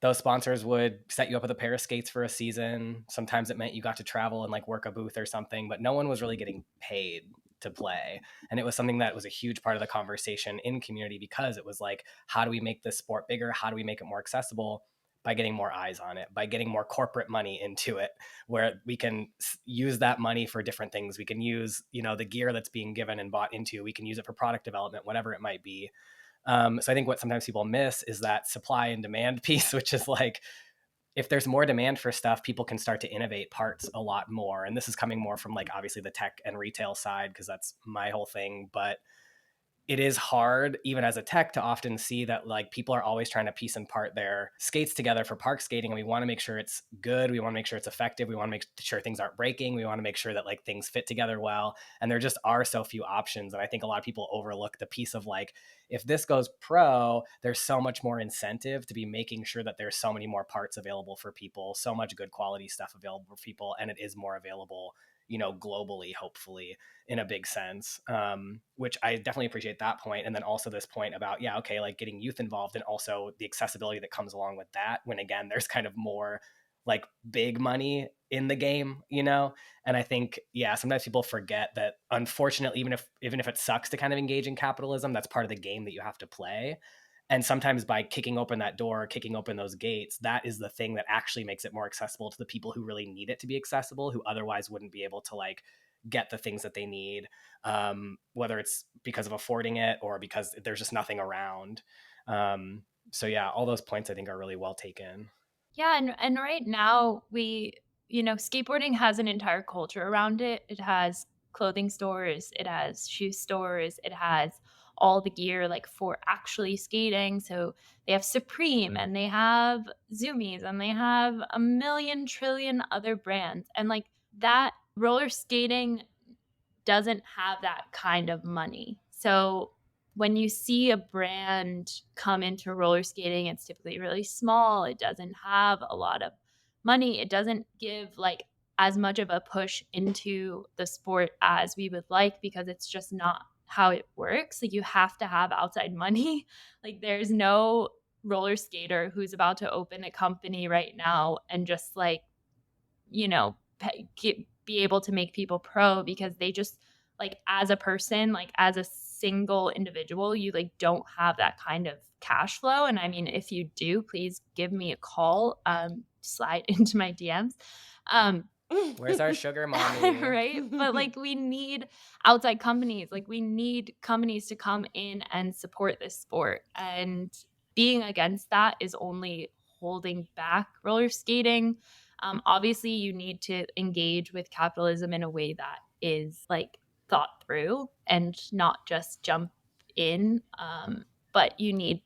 Those sponsors would set you up with a pair of skates for a season. Sometimes it meant you got to travel and like work a booth or something, but no one was really getting paid to play. And it was something that was a huge part of the conversation in community, because it was like, how do we make this sport bigger? How do we make it more accessible? By getting more eyes on it, by getting more corporate money into it, where we can use that money for different things. We can use, you know, the gear that's being given and bought into, we can use it for product development, whatever it might be. So I think what sometimes people miss is that supply and demand piece, which is like, if there's more demand for stuff, people can start to innovate parts a lot more. And this is coming more from like obviously the tech and retail side, because that's my whole thing. But it is hard, even as a tech, to often see that like people are always trying to piece and part their skates together for park skating. And we want to make sure it's good. We want to make sure it's effective. We want to make sure things aren't breaking. We want to make sure that like things fit together well. And there just are so few options. And I think a lot of people overlook the piece of like, if this goes pro, there's so much more incentive to be making sure that there's so many more parts available for people, so much good quality stuff available for people. And it is more available, globally, hopefully, in a big sense, which I definitely appreciate that point. And then also this point about, like getting youth involved, and also the accessibility that comes along with that, when again, there's kind of more like big money in the game, And I think, sometimes people forget that, unfortunately, even if it sucks to kind of engage in capitalism, that's part of the game that you have to play. And sometimes by kicking open that door, kicking open those gates, that is the thing that actually makes it more accessible to the people who really need it to be accessible, who otherwise wouldn't be able to like get the things that they need, whether it's because of affording it or because there's just nothing around. All those points I think are really well taken. Yeah, and right now skateboarding has an entire culture around it. It has clothing stores, it has shoe stores, it has all the gear like for actually skating. So they have Supreme and they have Zoomies and they have a million trillion other brands. And like that, roller skating doesn't have that kind of money. So when you see a brand come into roller skating, it's typically really small. It doesn't have a lot of money. It doesn't give like as much of a push into the sport as we would like, because it's just not how it works. Like you have to have outside money. Like there's no roller skater who's about to open a company right now and just like, be able to make people pro, because they just like, as a person, like as a single individual, you like don't have that kind of cash flow. And I mean, if you do, please give me a call, slide into my DMs. Where's our sugar mommy? Right? But like we need outside companies. Like we need companies to come in and support this sport. And being against that is only holding back roller skating. Obviously, you need to engage with capitalism in a way that is like thought through and not just jump in. But you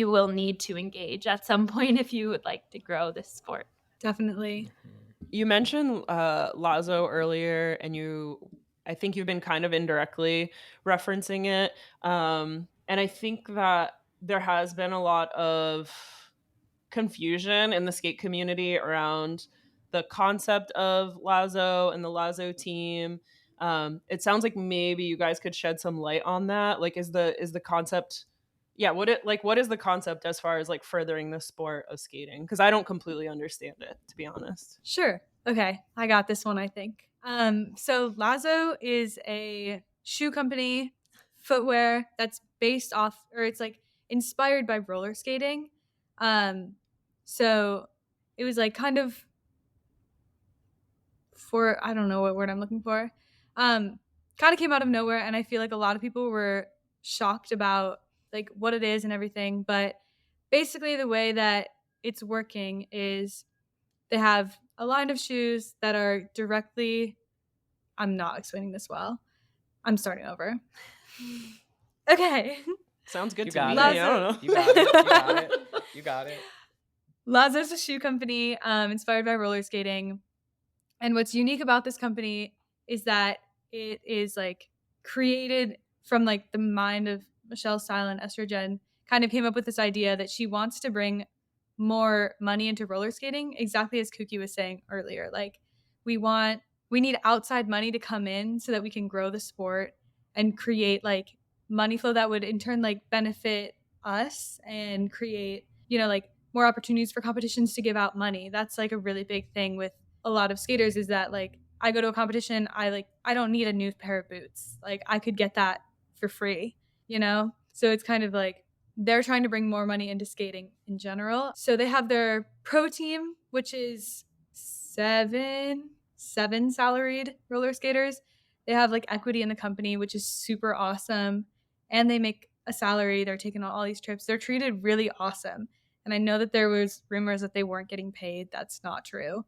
will need to engage at some point if you would like to grow this sport. Definitely. You mentioned Lazo earlier, and I think you've been kind of indirectly referencing it. And I think that there has been a lot of confusion in the skate community around the concept of Lazo and the Lazo team. It sounds like maybe you guys could shed some light on that. Like, is the concept, what is the concept as far as like furthering the sport of skating? Because I don't completely understand it, to be honest. Sure. Okay, I got this one, I think. So Lazo is a shoe company, footwear that's based off, or it's like inspired by roller skating. So it was like kind of I don't know what word I'm looking for. Kind of came out of nowhere, and I feel like a lot of people were shocked about like what it is and everything. But basically, the way that it's working is they have a line of shoes that are directly. I'm not explaining this well. I'm starting over. Okay. Sounds good You to me. got I it. don't know. You got it. You got it. Lazo's a shoe company inspired by roller skating. And what's unique about this company is that it is like created from like the mind of Michelle Style and Esther Jen kind of came up with this idea that she wants to bring more money into roller skating, exactly as Kooky was saying earlier. Like we need outside money to come in so that we can grow the sport and create like money flow that would in turn like benefit us and create, like more opportunities for competitions to give out money. That's like a really big thing with a lot of skaters, is that like I go to a competition, I don't need a new pair of boots. Like I could get that for free, So it's kind of like they're trying to bring more money into skating in general. So they have their pro team, which is seven salaried roller skaters. They have like equity in the company, which is super awesome. And they make a salary. They're taking on all these trips. They're treated really awesome. And I know that there was rumors that they weren't getting paid. That's not true.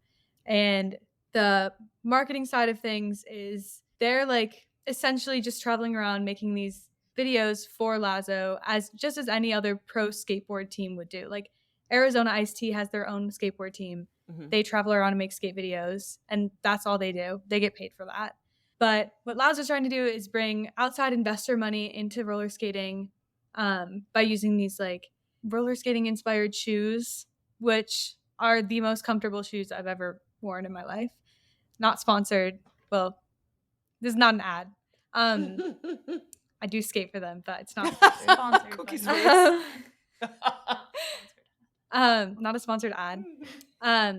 And the marketing side of things is they're like essentially just traveling around making these videos for Lazo as just as any other pro skateboard team would do. Like Arizona Ice Tea has their own skateboard team. Mhm. They travel around and make skate videos, and that's all they do. They get paid for that. But what Lazo's trying to do is bring outside investor money into roller skating by using these like roller skating inspired shoes, which are the most comfortable shoes I've ever worn in my life. Not sponsored. Well, this is not an ad. I do skate for them, but it's not sponsored. Cookie's but- face. not a sponsored ad. But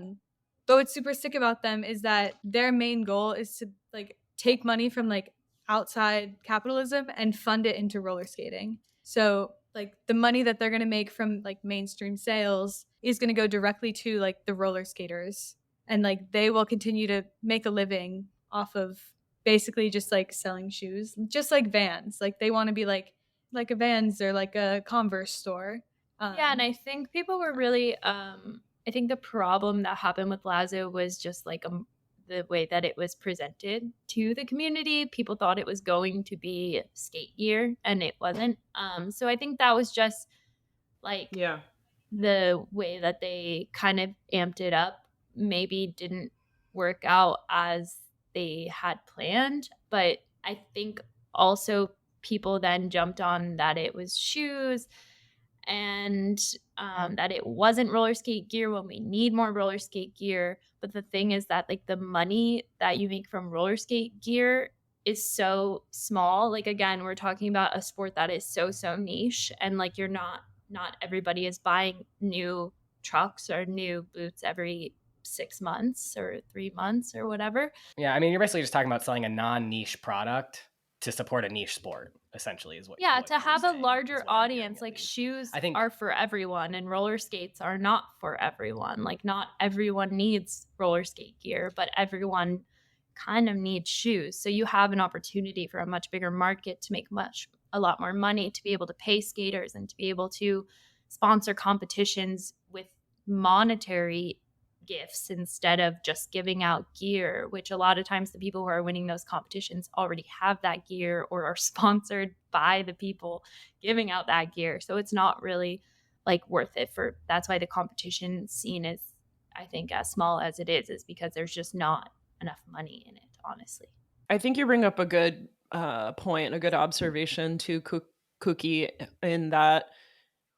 what's super sick about them is that their main goal is to like take money from like outside capitalism and fund it into roller skating. So like the money that they're going to make from like mainstream sales is going to go directly to like the roller skaters, and like they will continue to make a living off of basically just like selling shoes, just like Vans. Like they want to be like a Vans or like a Converse store. Yeah, and I think people were really I think the problem that happened with Lazo was just like the way that it was presented to the community. People thought it was going to be skate gear, and it wasn't. So I think that was just like Yeah. the way that they kind of amped it up maybe didn't work out as they had planned. But I think also people then jumped on that it was shoes and that it wasn't roller skate gear when we need more roller skate gear. But the thing is that like the money that you make from roller skate gear is so small. Like again, we're talking about a sport that is so niche, and like you're not everybody is buying new trucks or new boots every 6 months or 3 months or whatever. Yeah, I mean, you're basically just talking about selling a non-niche product to support a niche sport, essentially, is what. Yeah, what to you're have a saying, larger is what I'm getting audience, at like least. shoes I think- are for everyone and roller skates are not for everyone. Like not everyone needs roller skate gear, but everyone kind of needs shoes. So you have an opportunity for a much bigger market to make a lot more money, to be able to pay skaters and to be able to sponsor competitions with monetary gifts instead of just giving out gear, which a lot of times the people who are winning those competitions already have that gear or are sponsored by the people giving out that gear. So it's not really like worth it for. That's why the competition scene is, I think, as small as it is because there's just not enough money in it, honestly. I think you bring up a good point, a good observation to Kooky, in that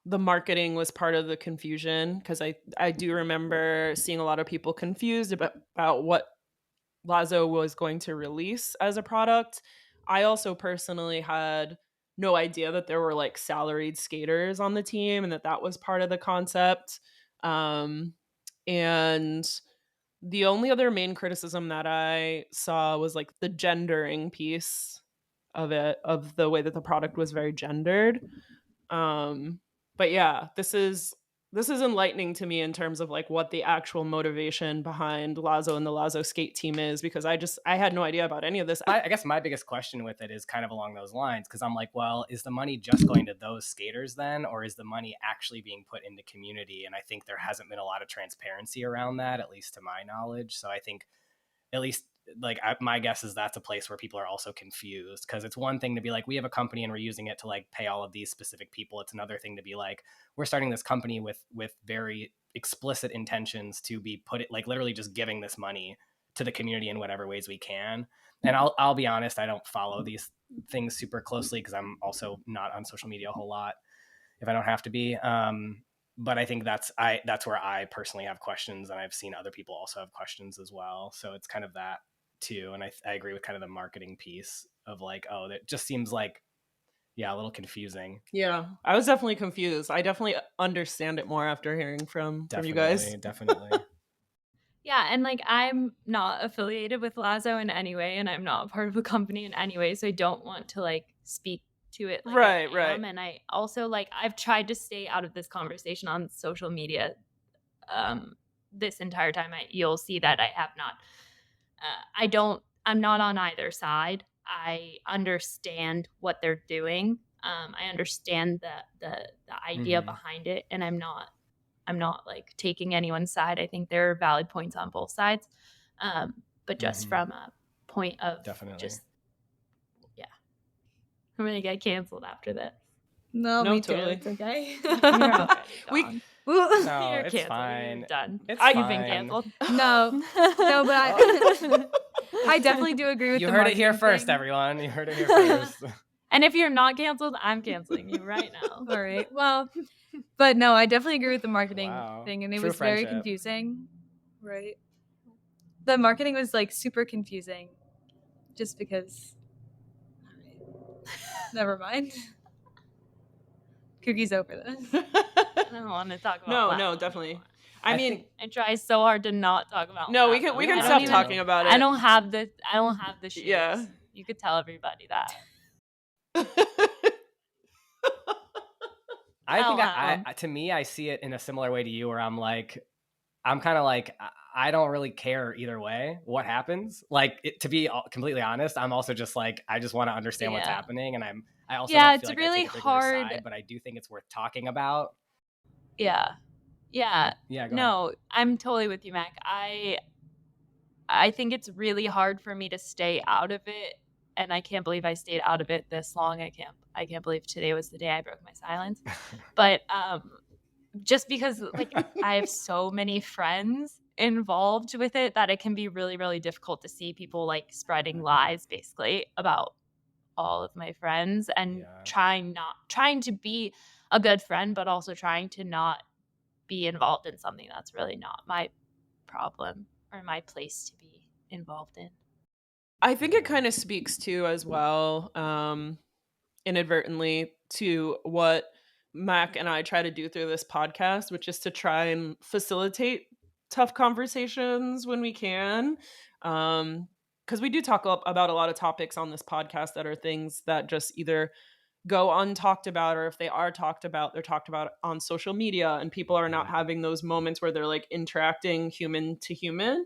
the marketing was part of the confusion, because I do remember seeing a lot of people confused about what Lazo was going to release as a product. I also personally had no idea that there were like salaried skaters on the team and that was part of the concept. And the only other main criticism that I saw was like the gendering piece of it, of the way that the product was very gendered. But yeah, this is enlightening to me in terms of like what the actual motivation behind Lazo and the Lazo skate team is, because I had no idea about any of this. I guess my biggest question with it is kind of along those lines, because I'm like, well, is the money just going to those skaters then, or is the money actually being put into community? And I think there hasn't been a lot of transparency around that, at least to my knowledge. So I think at least like my guess is that's a place where people are also confused, because it's one thing to be like, we have a company and we're using it to like pay all of these specific people. It's another thing to be like, we're starting this company with very explicit intentions to be put it like literally just giving this money to the community in whatever ways we can. And I'll be honest, I don't follow these things super closely because I'm also not on social media a whole lot if I don't have to be. But I think that's where I personally have questions, and I've seen other people also have questions as well. So it's kind of that too. And I agree with kind of the marketing piece of like, oh, that just seems like, yeah, a little confusing. Yeah, I was definitely confused. I definitely understand it more after hearing from you guys. Definitely. Yeah, and like I'm not affiliated with Lazo in any way, and I'm not part of a company in any way, so I don't want to like speak to it like I am. And I also like I've tried to stay out of this conversation on social media this entire time. You'll see that I have not I'm not on either side. I understand what they're doing. I understand the idea behind it, and I'm not like taking anyone's side. I think there are valid points on both sides. But just from a point of Definitely. just I'm gonna get canceled after this. No, No, me totally. too. It's okay. You're already We- gone. No, You're it's canceled. fine. You're done. It's You've fine. been canceled. No, but I definitely do agree with You the heard it here marketing first, thing. everyone. You heard it here first. And if you're not canceled, I'm canceling you right now. All right. Well, but no, I definitely agree with the marketing Wow. thing, and it True was very friendship. confusing. Right. The marketing was like super confusing, just because. Never mind. Kookie's over this. I don't want to talk about no, that definitely. anymore. I mean, think- I try so hard to not talk about. no, we that can we one. can I stop don't even- talking about it. I don't have the shoes. Yeah. You could tell everybody that. I think Wow. to me, I see it in a similar way to you, where I'm kind of like, I don't really care either way what happens. Like, to be completely honest, I'm also just like, I just want to understand what's Yeah. happening, and I also Yeah, don't it's feel like really I take a particular hard. side, but I do think it's worth talking about. Yeah. Yeah. Go ahead. No, I'm totally with you, Mac. I think it's really hard for me to stay out of it, and I can't believe I stayed out of it this long. I can't believe today was the day I broke my silence. But just because like I have so many friends involved with it that it can be really, really difficult to see people like spreading lies basically about all of my friends, and Yeah. trying to be a good friend, but also trying to not be involved in something that's really not my problem or my place to be involved in. I think it kind of speaks to as well, inadvertently, to what Mac and I try to do through this podcast, which is to try and facilitate tough conversations when we can. Because we do talk about a lot of topics on this podcast that are things that just either go untalked about, or if they are talked about, they're talked about on social media, and people are not having those moments where they're like interacting human to human.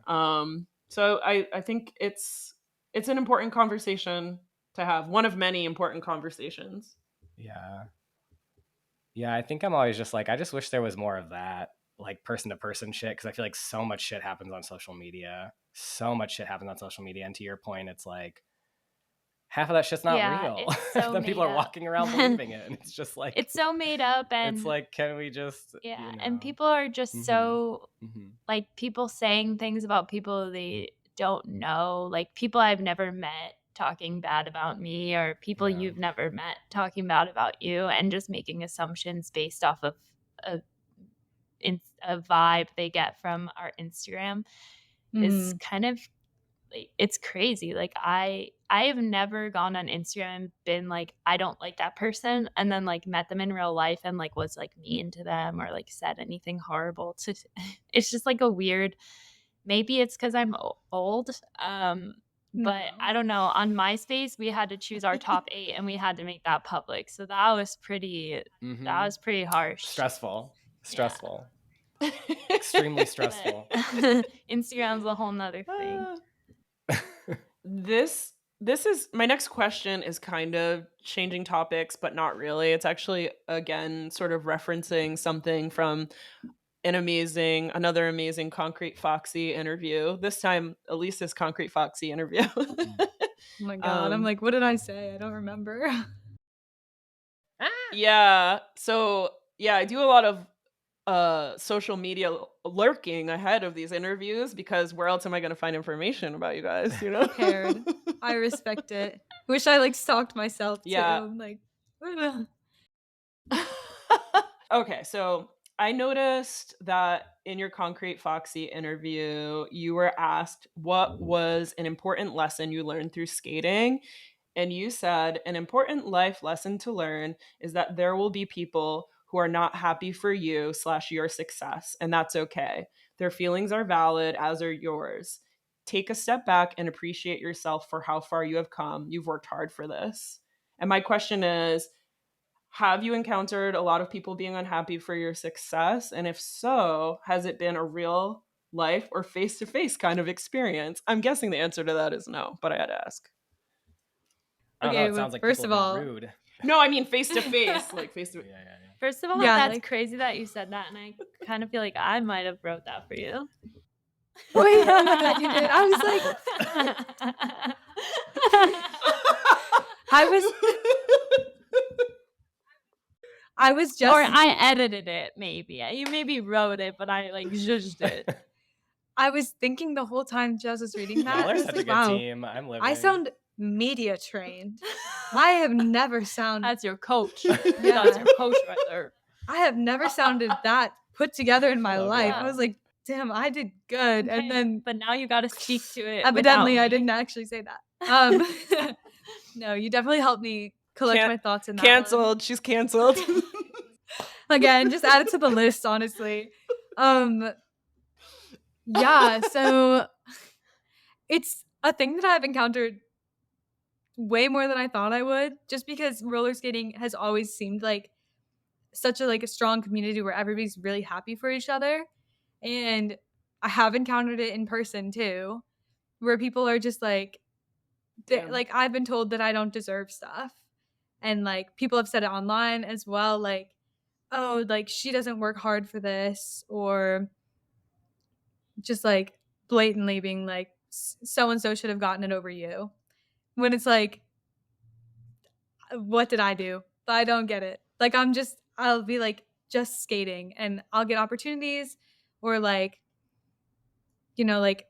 So I think it's an important conversation to have, one of many important conversations. Yeah, I think I'm always just like, I just wish there was more of that, like person to person shit, because I feel like so much shit happens on social media. And to your point, it's like half of that shit's not real. It's so then people are made walking up. around believing it, and it's just like, It's so made up, and it's like, can we just and people are just so like, people saying things about people they don't know, like people I've never met talking bad about me, or people you've never met talking bad about you, and just making assumptions based off of a vibe they get from our Instagram is kind of like, it's crazy. Like I have never gone on Instagram and been like, I don't like that person, and then like met them in real life and like was like mean to them or like said anything horrible to it's just like a weird, maybe it's because I'm old, but I don't know. On MySpace, we had to choose our top 8 and we had to make that public, so that was pretty harsh. Stressful. Extremely stressful. Instagram's a whole nother thing. This is my next question, is kind of changing topics, but not really. It's actually, again, sort of referencing something from another amazing Concrete Foxy interview. This time, Elise's Concrete Foxy interview. Oh my god, I'm like, what did I say? I don't remember. Yeah. So yeah, I do a lot of social media lurking ahead of these interviews, because where else am I going to find information about you guys, you know? Prepared. I respect it. Wish I like stalked myself too. Yeah. I'm like, okay, so I noticed that in your Concrete Foxy interview, you were asked what was an important lesson you learned through skating. And you said an important life lesson to learn is that there will be people who are not happy for you / your success, and that's okay. Their feelings are valid, as are yours. Take a step back and appreciate yourself for how far you have come. You've worked hard for this. And my question is, have you encountered a lot of people being unhappy for your success? And if so, has it been a real life or face-to-face kind of experience? I'm guessing the answer to that is no, but I had to ask. I don't know, Okay, it sounds like first people of are all- being rude. No, I mean face-to-face, like face-to-face. Yeah. First of all, Yeah, that's like- crazy that you said that, and I kind of feel like I might have wrote that for you. Wait, I don't know that you did. I was like, I was just, or I edited it. Maybe you maybe wrote it, but I like zhuzhed it. I was thinking the whole time Jess was reading that. Y'all I are was such like, a good wow, team. I'm living. I sound media trained. I have never sounded. That's your coach. Yeah. That's your coach right there. I have never sounded that put together in my Love life. that. I was like, damn, I did good. Okay, And then but now you got to speak to it. evidently without I me. didn't actually say that. No, you definitely helped me collect my thoughts in that one. Canceled. She's canceled. Again, just add it to the list, honestly. Yeah, so it's a thing that I've encountered way more than I thought I would, just because roller skating has always seemed like such a strong community where everybody's really happy for each other. And I have encountered it in person too, where people are just like I've been told that I don't deserve stuff. And like people have said it online as well, like, oh, like she doesn't work hard for this, or just like blatantly being like, so and so should have gotten it over you. When it's like, what did I do? I don't get it. Like I'll be like just skating and I'll get opportunities, or like, like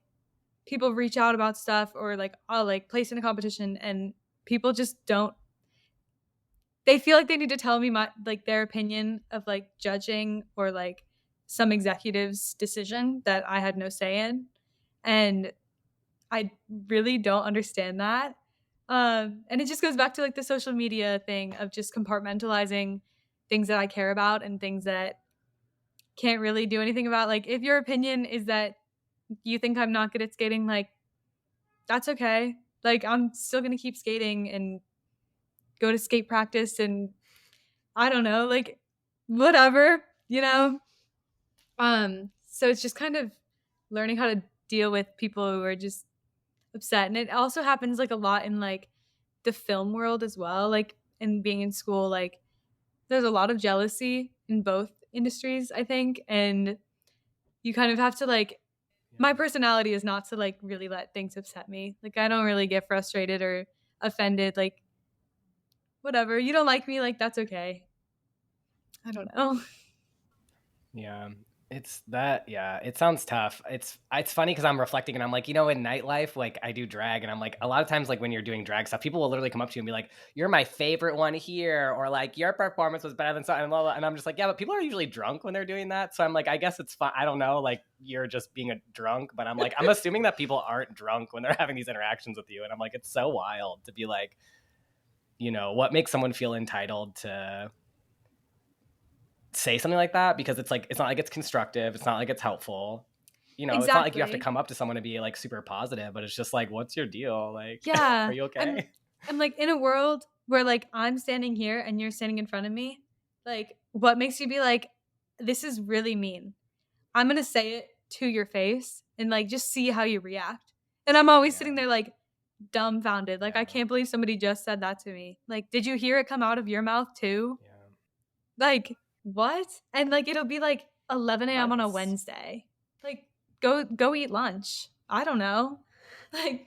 people reach out about stuff, or like I'll like place in a competition and people just don't, they feel like they need to tell me their opinion of like judging, or like some executive's decision that I had no say in. And I really don't understand that. And it just goes back to like the social media thing of just compartmentalizing things that I care about and things that can't really do anything about. Like if your opinion is that you think I'm not good at skating, like that's okay. Like I'm still going to keep skating and go to skate practice, and I don't know, like whatever, So it's just kind of learning how to deal with people who are just upset. And it also happens like a lot in like the film world as well, like in being in school, like there's a lot of jealousy in both industries, I think. And you kind of have to like, my personality is not to like really let things upset me. Like I don't really get frustrated or offended. Like whatever, you don't like me, like that's okay. I don't know. Yeah. It sounds tough. It's funny because I'm reflecting and I'm like, in nightlife, like I do drag, and I'm like, a lot of times, like when you're doing drag stuff, people will literally come up to you and be like, you're my favorite one here, or like your performance was better than so, and blah, blah. And I'm just like, yeah, but people are usually drunk when they're doing that. So I'm like, I guess it's fine. I don't know, like you're just being a drunk, but I'm like, I'm assuming that people aren't drunk when they're having these interactions with you. And I'm like, it's so wild to be like, what makes someone feel entitled to say something like that, because it's like, it's not like it's constructive, it's not like it's helpful, Exactly. It's not like you have to come up to someone and be like super positive, but it's just like, what's your deal, like, yeah. are you okay? I'm like, in a world where like I'm standing here and you're standing in front of me, like what makes you be like, this is really mean, I'm gonna say it to your face and like just see how you react. And I'm always sitting there like dumbfounded, like I can't believe somebody just said that to me. Like, did you hear it come out of your mouth too? Like, what? And like it'll be like 11 a.m. on a Wednesday. Like go eat lunch. I don't know. Like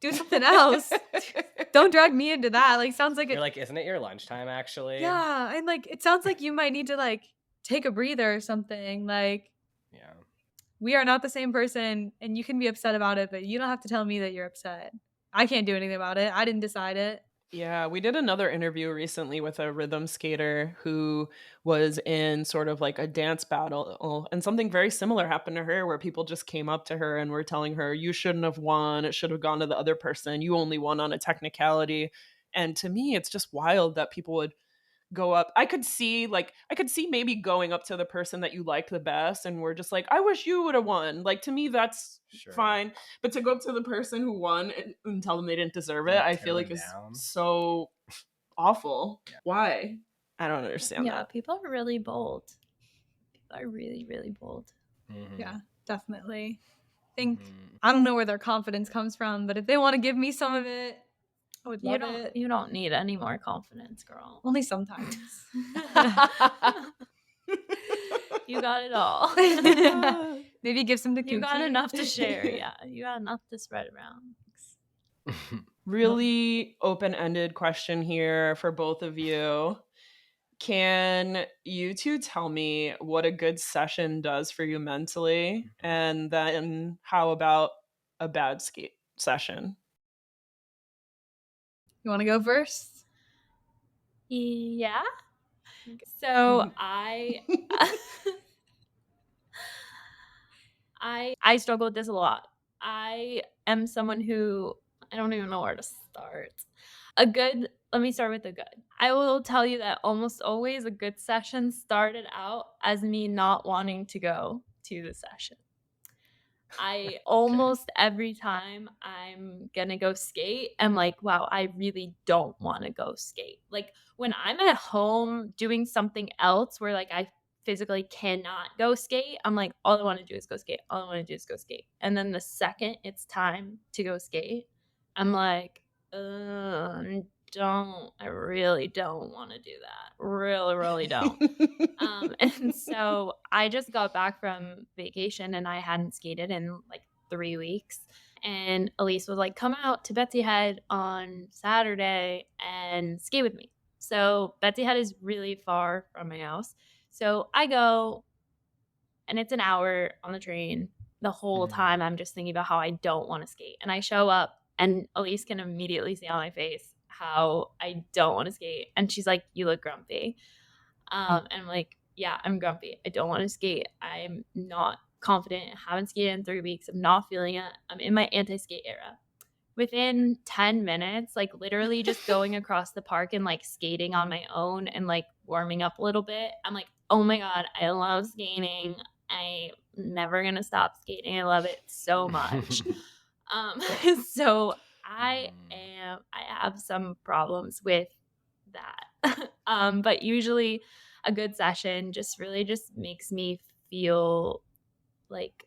do something else. Don't drag me into that. Like sounds like you're like, isn't it your lunchtime actually? Yeah, and like it sounds like you might need to like take a breather or something. Like we are not the same person, and you can be upset about it, but you don't have to tell me that you're upset. I can't do anything about it. I didn't decide it. Yeah, we did another interview recently with a rhythm skater who was in sort of like a dance battle, and something very similar happened to her, where people just came up to her and were telling her, you shouldn't have won, it should have gone to the other person, you only won on a technicality. And to me, it's just wild that people would go up. I could see maybe going up to the person that you liked the best and we're just like, I wish you would have won. Like, to me, that's fine. But to go up to the person who won and tell them they didn't deserve it, I feel like is so awful. Why? I don't understand that. People are really bold. People are really, really bold. Mm-hmm. Yeah, definitely. I don't know where their confidence comes from, but if they want to give me some of it, I would love it. You don't need any more confidence, girl. Only sometimes. You got it all. Maybe give some to Kooky. You got enough to share. Yeah, you got enough to spread around. Really open-ended question here for both of you. Can you two tell me what a good session does for you mentally? And then how about a bad skate session? You want to go first? Yeah. So I struggle with this a lot. I am someone who, I don't even know where to start. Let me start with the good. I will tell you that almost always a good session started out as me not wanting to go to the session. I almost every time I'm gonna go skate, I'm like, wow, I really don't want to go skate. Like when I'm at home doing something else where like I physically cannot go skate, I'm like, all I want to do is go skate. All I want to do is go skate. And then the second it's time to go skate, I'm like, I really don't want to do that. Really, really don't. And so I just got back from vacation and I hadn't skated in like 3 weeks. And Elise was like, come out to Betsy Head on Saturday and skate with me. So Betsy Head is really far from my house. So I go and it's an hour on the train. The whole time I'm just thinking about how I don't want to skate. And I show up and Elise can immediately see on my face how I don't want to skate. And she's like, you look grumpy. And I'm like, yeah, I'm grumpy. I don't want to skate. I'm not confident. I haven't skated in 3 weeks. I'm not feeling it. I'm in my anti-skate era. Within 10 minutes, like literally just going across the park and like skating on my own and like warming up a little bit, I'm like, oh my God, I love skating. I'm never going to stop skating. I love it so much. So I have some problems with that. But usually a good session just really just makes me feel like,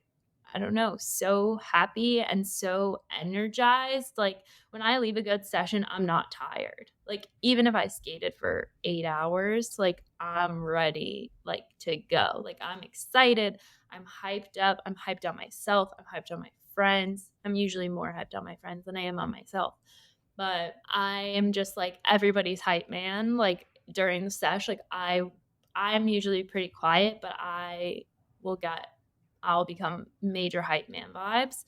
I don't know, so happy and so energized. Like when I leave a good session, I'm not tired. Like even if I skated for 8 hours, like I'm ready like to go. Like I'm excited. I'm hyped up. I'm hyped on myself. I'm hyped on my friends. I'm usually more hyped on my friends than I am on myself. But I am just like everybody's hype man. Like during the sesh, like I'm usually pretty quiet, but I'll become major hype man vibes.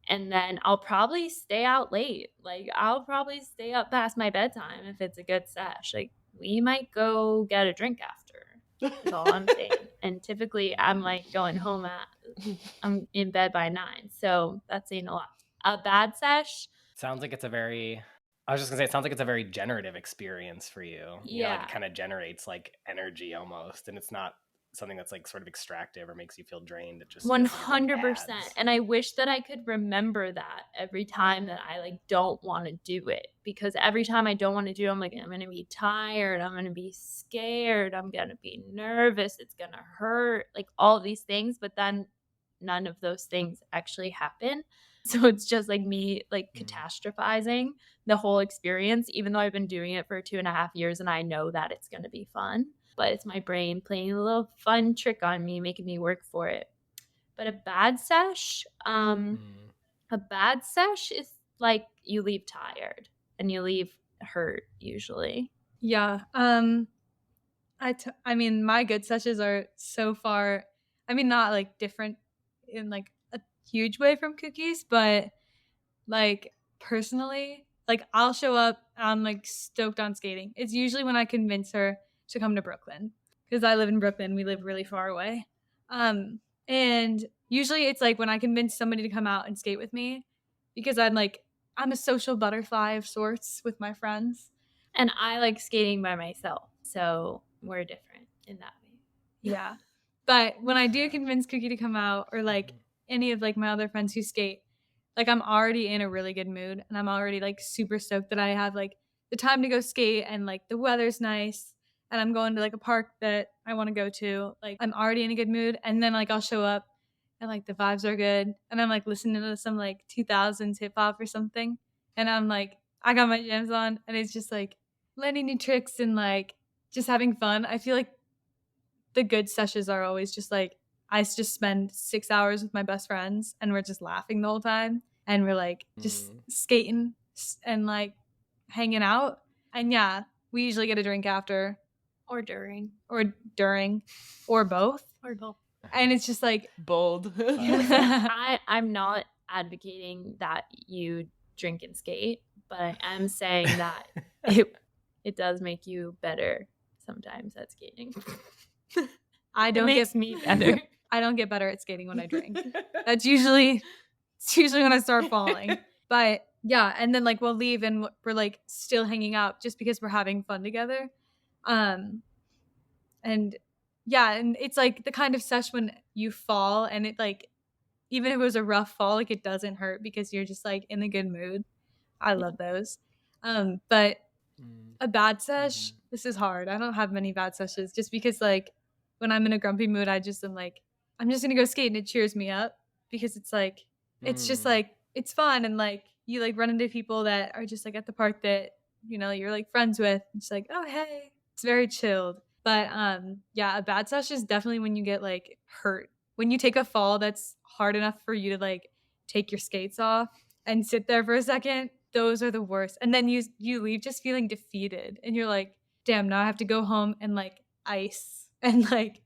And then I'll probably stay out late. Like I'll probably stay up past my bedtime if it's a good sesh. Like we might go get a drink after. That's all I'm saying. And typically I'm like going home I'm in bed by 9. So that's saying a lot. A bad sesh. Sounds like it's a very, I was just gonna say, it sounds like it's a very generative experience for you. You know, like Yeah. it kind of generates like energy almost, and it's not something that's like sort of extractive or makes you feel drained. It just feels like it, like, 100%. adds. And I wish that I could remember that every time that I like don't want to do it, because every time I don't want to do it, I'm like, I'm going to be tired, I'm going to be scared, I'm going to be nervous, it's going to hurt, like all these things, but then none of those things actually happen. So it's just like me like catastrophizing the whole experience, even though I've been doing it for 2.5 years and I know that it's going to be fun. But it's my brain playing a little fun trick on me, making me work for it. But a bad sesh is like you leave tired and you leave hurt usually. Yeah. I mean, my good sessions are so far, I mean, not like different in like a huge way from Cookies, but like personally, like I'll show up, I'm like stoked on skating. It's usually when I convince her to come to Brooklyn because I live in Brooklyn. We live really far away. And usually it's like when I convince somebody to come out and skate with me because I'm a social butterfly of sorts with my friends. And I like skating by myself. So we're different in that way. Yeah. But when I do convince Kooky to come out or like any of like my other friends who skate, like I'm already in a really good mood and I'm already like super stoked that I have like the time to go skate and like the weather's nice and I'm going to like a park that I want to go to. Like I'm already in a good mood and then like I'll show up and like the vibes are good and I'm like listening to some like 2000s hip hop or something and I'm like I got my jams on and it's just like learning new tricks and like just having fun. I feel like the good sessions are always just like I just spend 6 hours with my best friends and we're just laughing the whole time and we're like just skating and like hanging out. And yeah, we usually get a drink after Or during. or during or both. Or both. And it's just like Bold. I'm not advocating that you drink and skate, but I am saying that it does make you better sometimes at skating. I don't makes get me better. I don't get better at skating when I drink. It's usually when I start falling. But yeah, and then like we'll leave and we're like still hanging out just because we're having fun together. And yeah, and it's like the kind of sesh when you fall and it like, even if it was a rough fall, like it doesn't hurt because you're just like in a good mood. I love those. But a bad sesh, this is hard. I don't have many bad sessions just because like when I'm in a grumpy mood, I just am like, I'm just gonna go skate and it cheers me up because it's like, it's just like, it's fun and like you like run into people that are just like at the park that, you know, you're like friends with. It's like, oh hey. It's very chilled. But yeah, a bad sesh is definitely when you get like hurt. When you take a fall that's hard enough for you to like take your skates off and sit there for a second, those are the worst. And then you leave just feeling defeated and you're like, damn, now I have to go home and like ice and like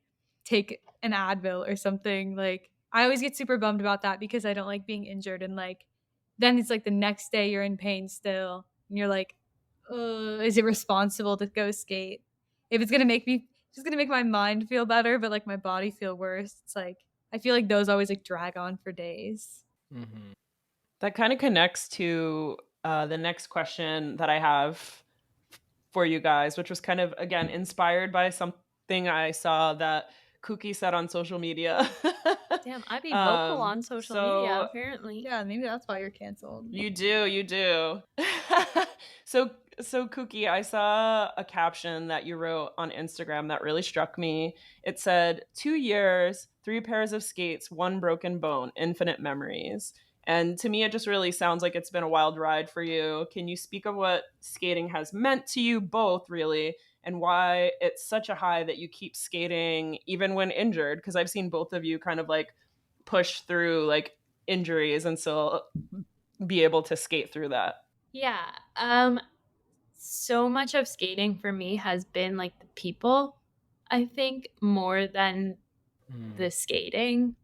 take an Advil or something. Like I always get super bummed about that because I don't like being injured and like then it's like the next day you're in pain still and you're like, is it responsible to go skate? If it's gonna make me just gonna make my mind feel better, but like my body feel worse. It's like I feel like those always like drag on for days. Mm-hmm. That kind of connects to the next question that I have for you guys, which was kind of, again, inspired by something I saw that Kooky said on social media. Damn, I be vocal on social media, apparently. Yeah, maybe that's why you're canceled. You do. So Kooky, I saw a caption that you wrote on Instagram that really struck me. It said, 2 years, 3 pairs of skates, 1 broken bone, infinite memories. And to me, it just really sounds like it's been a wild ride for you. Can you speak of what skating has meant to you both, really, and why it's such a high that you keep skating even when injured? Because I've seen both of you kind of like push through like injuries and still be able to skate through that. Yeah. So much of skating for me has been like the people, I think, more than the skating.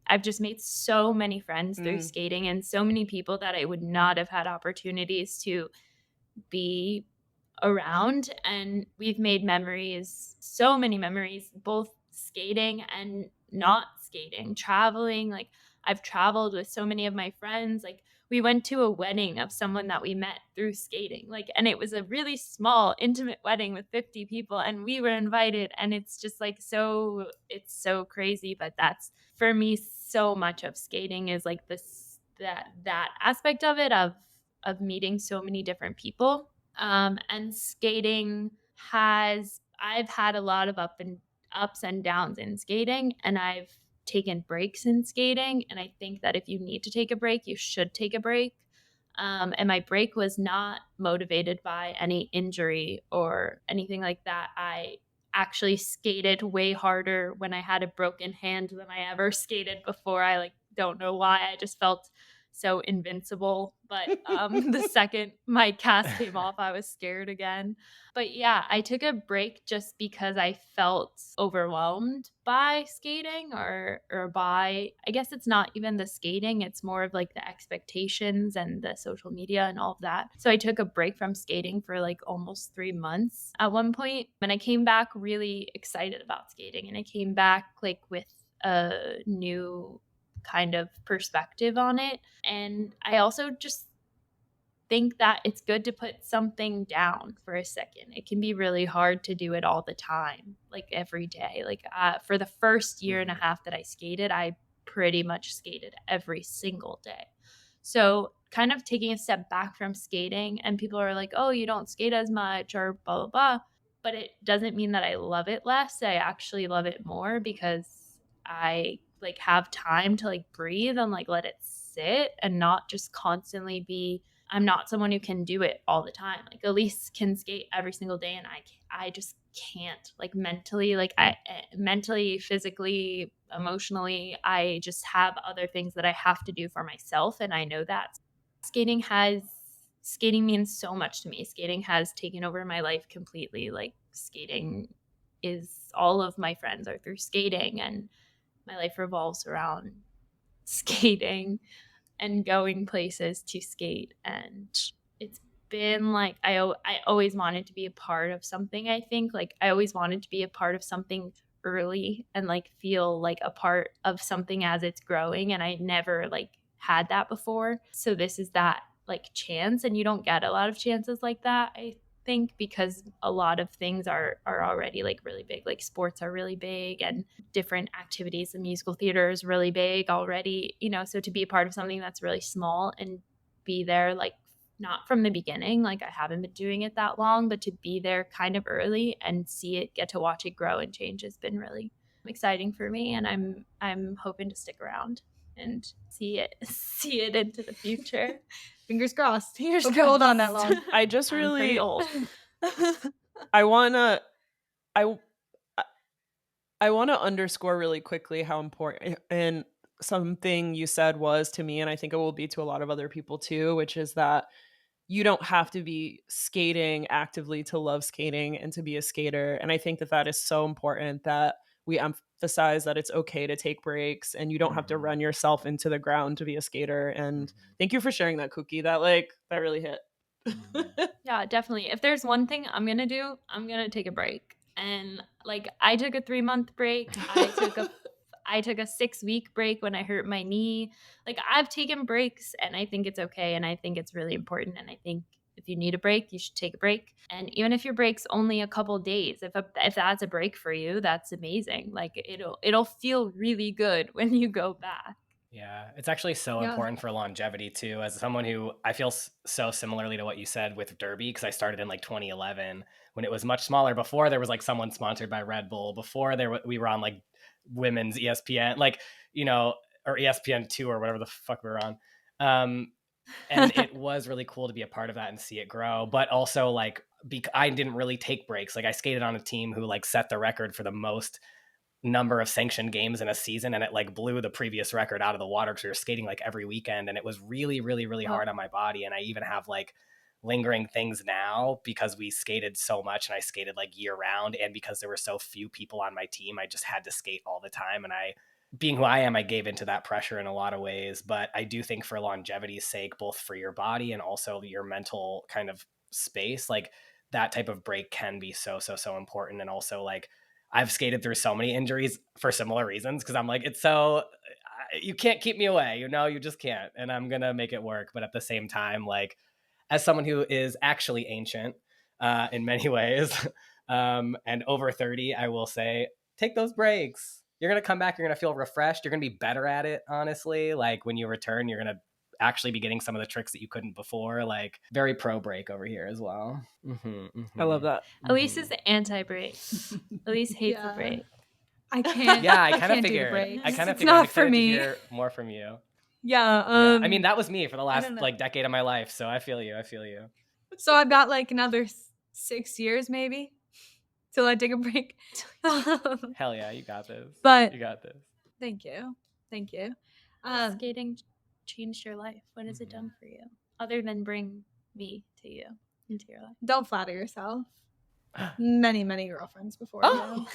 I've just made so many friends through skating and so many people that I would not have had opportunities to be around. And we've made memories, so many memories, both skating and not skating, traveling. Like I've traveled with so many of my friends. Like we went to a wedding of someone that we met through skating. Like, and it was a really small, intimate wedding with 50 people and we were invited. And it's just like, it's so crazy. But that's for me, so much of skating is like this, that aspect of it, of meeting so many different people. And skating I've had a lot of ups and downs in skating, and I've taken breaks in skating. And I think that if you need to take a break, you should take a break. And my break was not motivated by any injury or anything like that. I actually skated way harder when I had a broken hand than I ever skated before. I like don't know why. I just felt so invincible. But the second my cast came off, I was scared again. But yeah, I took a break just because I felt overwhelmed by skating or by, I guess it's not even the skating, it's more of like the expectations and the social media and all of that. So I took a break from skating for like almost 3 months at one point, and I came back really excited about skating, and I came back like with a new kind of perspective on it. And I also just think that it's good to put something down for a second. It can be really hard to do it all the time, like every day. Like for the first year and a half that I skated, I pretty much skated every single day. So kind of taking a step back from skating, and people are like, oh, you don't skate as much or blah, blah, blah. But it doesn't mean that I love it less. I actually love it more because I like have time to like breathe and like let it sit and not just constantly be, I'm not someone who can do it all the time. Like Elise can skate every single day and I just can't, like mentally, like mentally, physically, emotionally, I just have other things that I have to do for myself. And I know that skating has skating means so much to me. Skating has taken over my life completely. Like, skating is all of my friends are through skating, and my life revolves around skating and going places to skate. And it's been like I always wanted to be a part of something. I think like I always wanted to be a part of something early and like feel like a part of something as it's growing, and I never like had that before. So this is that like chance, and you don't get a lot of chances like that, I think, because a lot of things are already like really big. Like sports are really big, and different activities, and musical theater is really big already, you know. So to be a part of something that's really small and be there like not from the beginning, like I haven't been doing it that long, but to be there kind of early and see it, get to watch it grow and change has been really exciting for me, and I'm hoping to stick around and see it into the future. Fingers crossed. Fingers Hope you hold on that crossed. long. I just I'm really pretty old. I wanna I I want to underscore really quickly how important and something you said was to me, and I think it will be to a lot of other people too, which is that you don't have to be skating actively to love skating and to be a skater. And I think that that is so important, that we emphasize that it's okay to take breaks and you don't have to run yourself into the ground to be a skater. And thank you for sharing that, Kooky. That really hit. Yeah, definitely. If there's one thing I'm going to do, I'm going to take a break. And like I took a 3-month break. I took a 6-week break when I hurt my knee. Like I've taken breaks, and I think it's okay, and I think it's really important, and I think if you need a break, you should take a break. And even if your break's only a couple days, if that's a break for you, that's amazing. Like it'll feel really good when you go back. Yeah, it's actually so important for longevity too. As someone who I feel so similarly to what you said with Derby, because I started in like 2011 when it was much smaller. Before there was like someone sponsored by Red Bull. Before we were on like women's ESPN, like or ESPN2 or whatever the fuck we were on. And it was really cool to be a part of that and see it grow. But also like I didn't really take breaks. Like I skated on a team who like set the record for the most number of sanctioned games in a season, and it like blew the previous record out of the water because we were skating like every weekend, and it was really really really hard on my body. And I even have like lingering things now because we skated so much, and I skated like year round, and because there were so few people on my team, I just had to skate all the time. And being who I am, I gave into that pressure in a lot of ways. But I do think for longevity's sake, both for your body and also your mental kind of space, like that type of break can be so important. And also like I've skated through so many injuries for similar reasons, because I'm like, it's so, you can't keep me away, you just can't. And I'm going to make it work. But at the same time, like as someone who is actually ancient in many ways and over 30, I will say, take those breaks. You're going to come back. You're going to feel refreshed. You're going to be better at it, honestly. Like when you return, you're going to actually be getting some of the tricks that you couldn't before. Like very pro break over here as well. I love that. Elise is anti-break. Elise hates the break. I can't. Yeah, I kind of do the figured. breaks. I kind of It's figured. I'm not for excited to me. hear more from you. Yeah. I mean, that was me for the last don't know. like decade of my life. So I feel you. So I've got like another 6 years maybe till I take a break. Hell yeah, you got this. But You got this. thank you. Skating changed your life. What has it done for you, other than bring me to you into your life? Don't flatter yourself. Many girlfriends before you.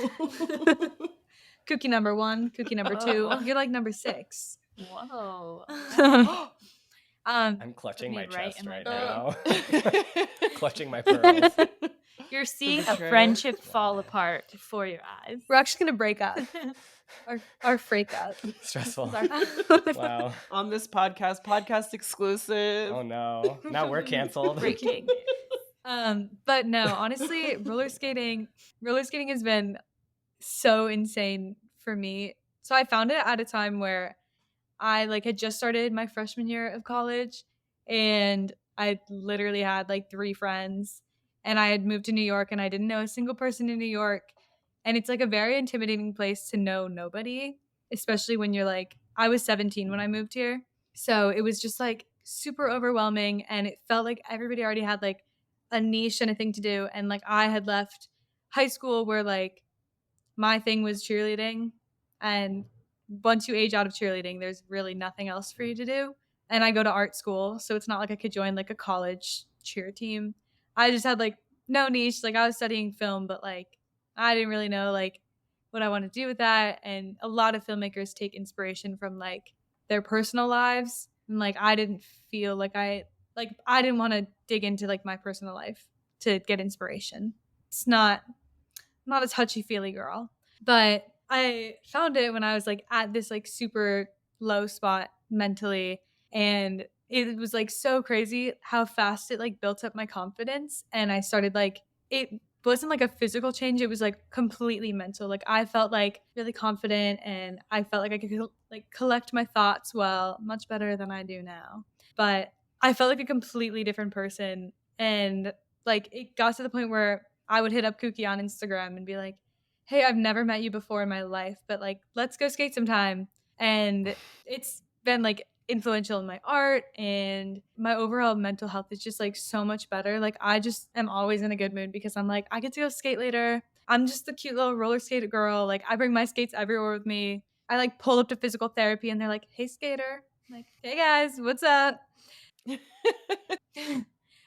Kooky number 1, Kooky number 2. You're like number 6. Whoa. I'm clutching my me right chest in my right throat. now. Clutching my pearls. You're seeing a friendship fall apart before your eyes. We're actually gonna break up. Our break up. Stressful. Wow. Wow. On this podcast exclusive. Oh no. Now we're canceled. Breaking. But no, honestly, roller skating has been so insane for me. So I found it at a time where I like had just started my freshman year of college, and I literally had like 3 friends, and I had moved to New York, and I didn't know a single person in New York. And it's like a very intimidating place to know nobody, especially when you're like, I was 17 when I moved here. So it was just like super overwhelming, and it felt like everybody already had like a niche and a thing to do. And like I had left high school where like my thing was cheerleading, and once you age out of cheerleading, there's really nothing else for you to do. and I go to art school, so it's not like I could join like a college cheer team. I just had like no niche. Like I was studying film, but like I didn't really know like what I want to do with that. And a lot of filmmakers take inspiration from like their personal lives, and like I didn't feel like I didn't want to dig into like my personal life to get inspiration. It's not a touchy-feely girl. But I found it when I was like at this like super low spot mentally, and it was like so crazy how fast it like built up my confidence. And I started like, it wasn't like a physical change, it was like completely mental. Like I felt like really confident, and I felt like I could like collect my thoughts well, much better than I do now. But I felt like a completely different person, and like it got to the point where I would hit up Kooky on Instagram and be like, hey, I've never met you before in my life, but like, let's go skate sometime. And it's been like influential in my art, and my overall mental health is just like so much better. Like I just am always in a good mood because I'm like, I get to go skate later. I'm just the cute little roller skate girl. Like I bring my skates everywhere with me. I like pull up to physical therapy and they're like, hey skater. I'm like, hey guys, what's up?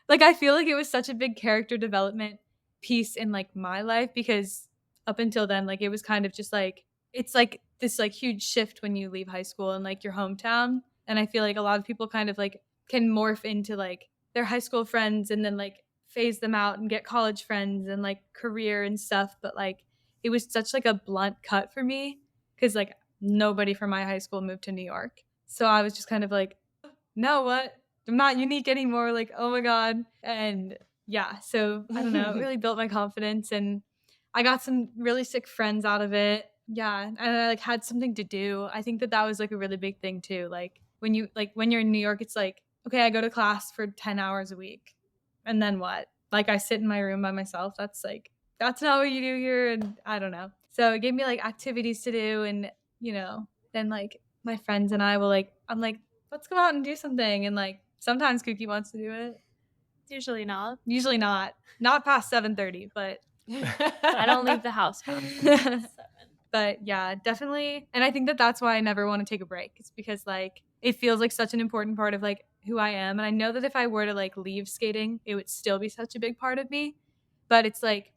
Like I feel like it was such a big character development piece in like my life, because up until then, like it was kind of just like, it's like this like huge shift when you leave high school and like your hometown. And I feel like a lot of people kind of like can morph into like their high school friends and then like phase them out and get college friends and like career and stuff. But like it was such like a blunt cut for me, because like nobody from my high school moved to New York. So I was just kind of like, no, what? I'm not unique anymore. Like, oh my God. And yeah, so I don't know. It really built my confidence, and I got some really sick friends out of it. Yeah. And I like had something to do. I think that that was like a really big thing too. Like when you're in New York, it's like, okay, I go to class for 10 hours a week. And then what? Like I sit in my room by myself. That's not what you do here. And I don't know. So it gave me like activities to do. And, then like my friends and I will like, I'm like, let's go out and do something. And like sometimes Kooky wants to do it. Usually not. Usually not. Not past 7:30, but I don't leave the house past 7. But yeah, definitely. And I think that that's why I never want to take a break. It's because like it feels like such an important part of like who I am. And I know that if I were to like leave skating, it would still be such a big part of me. But it's like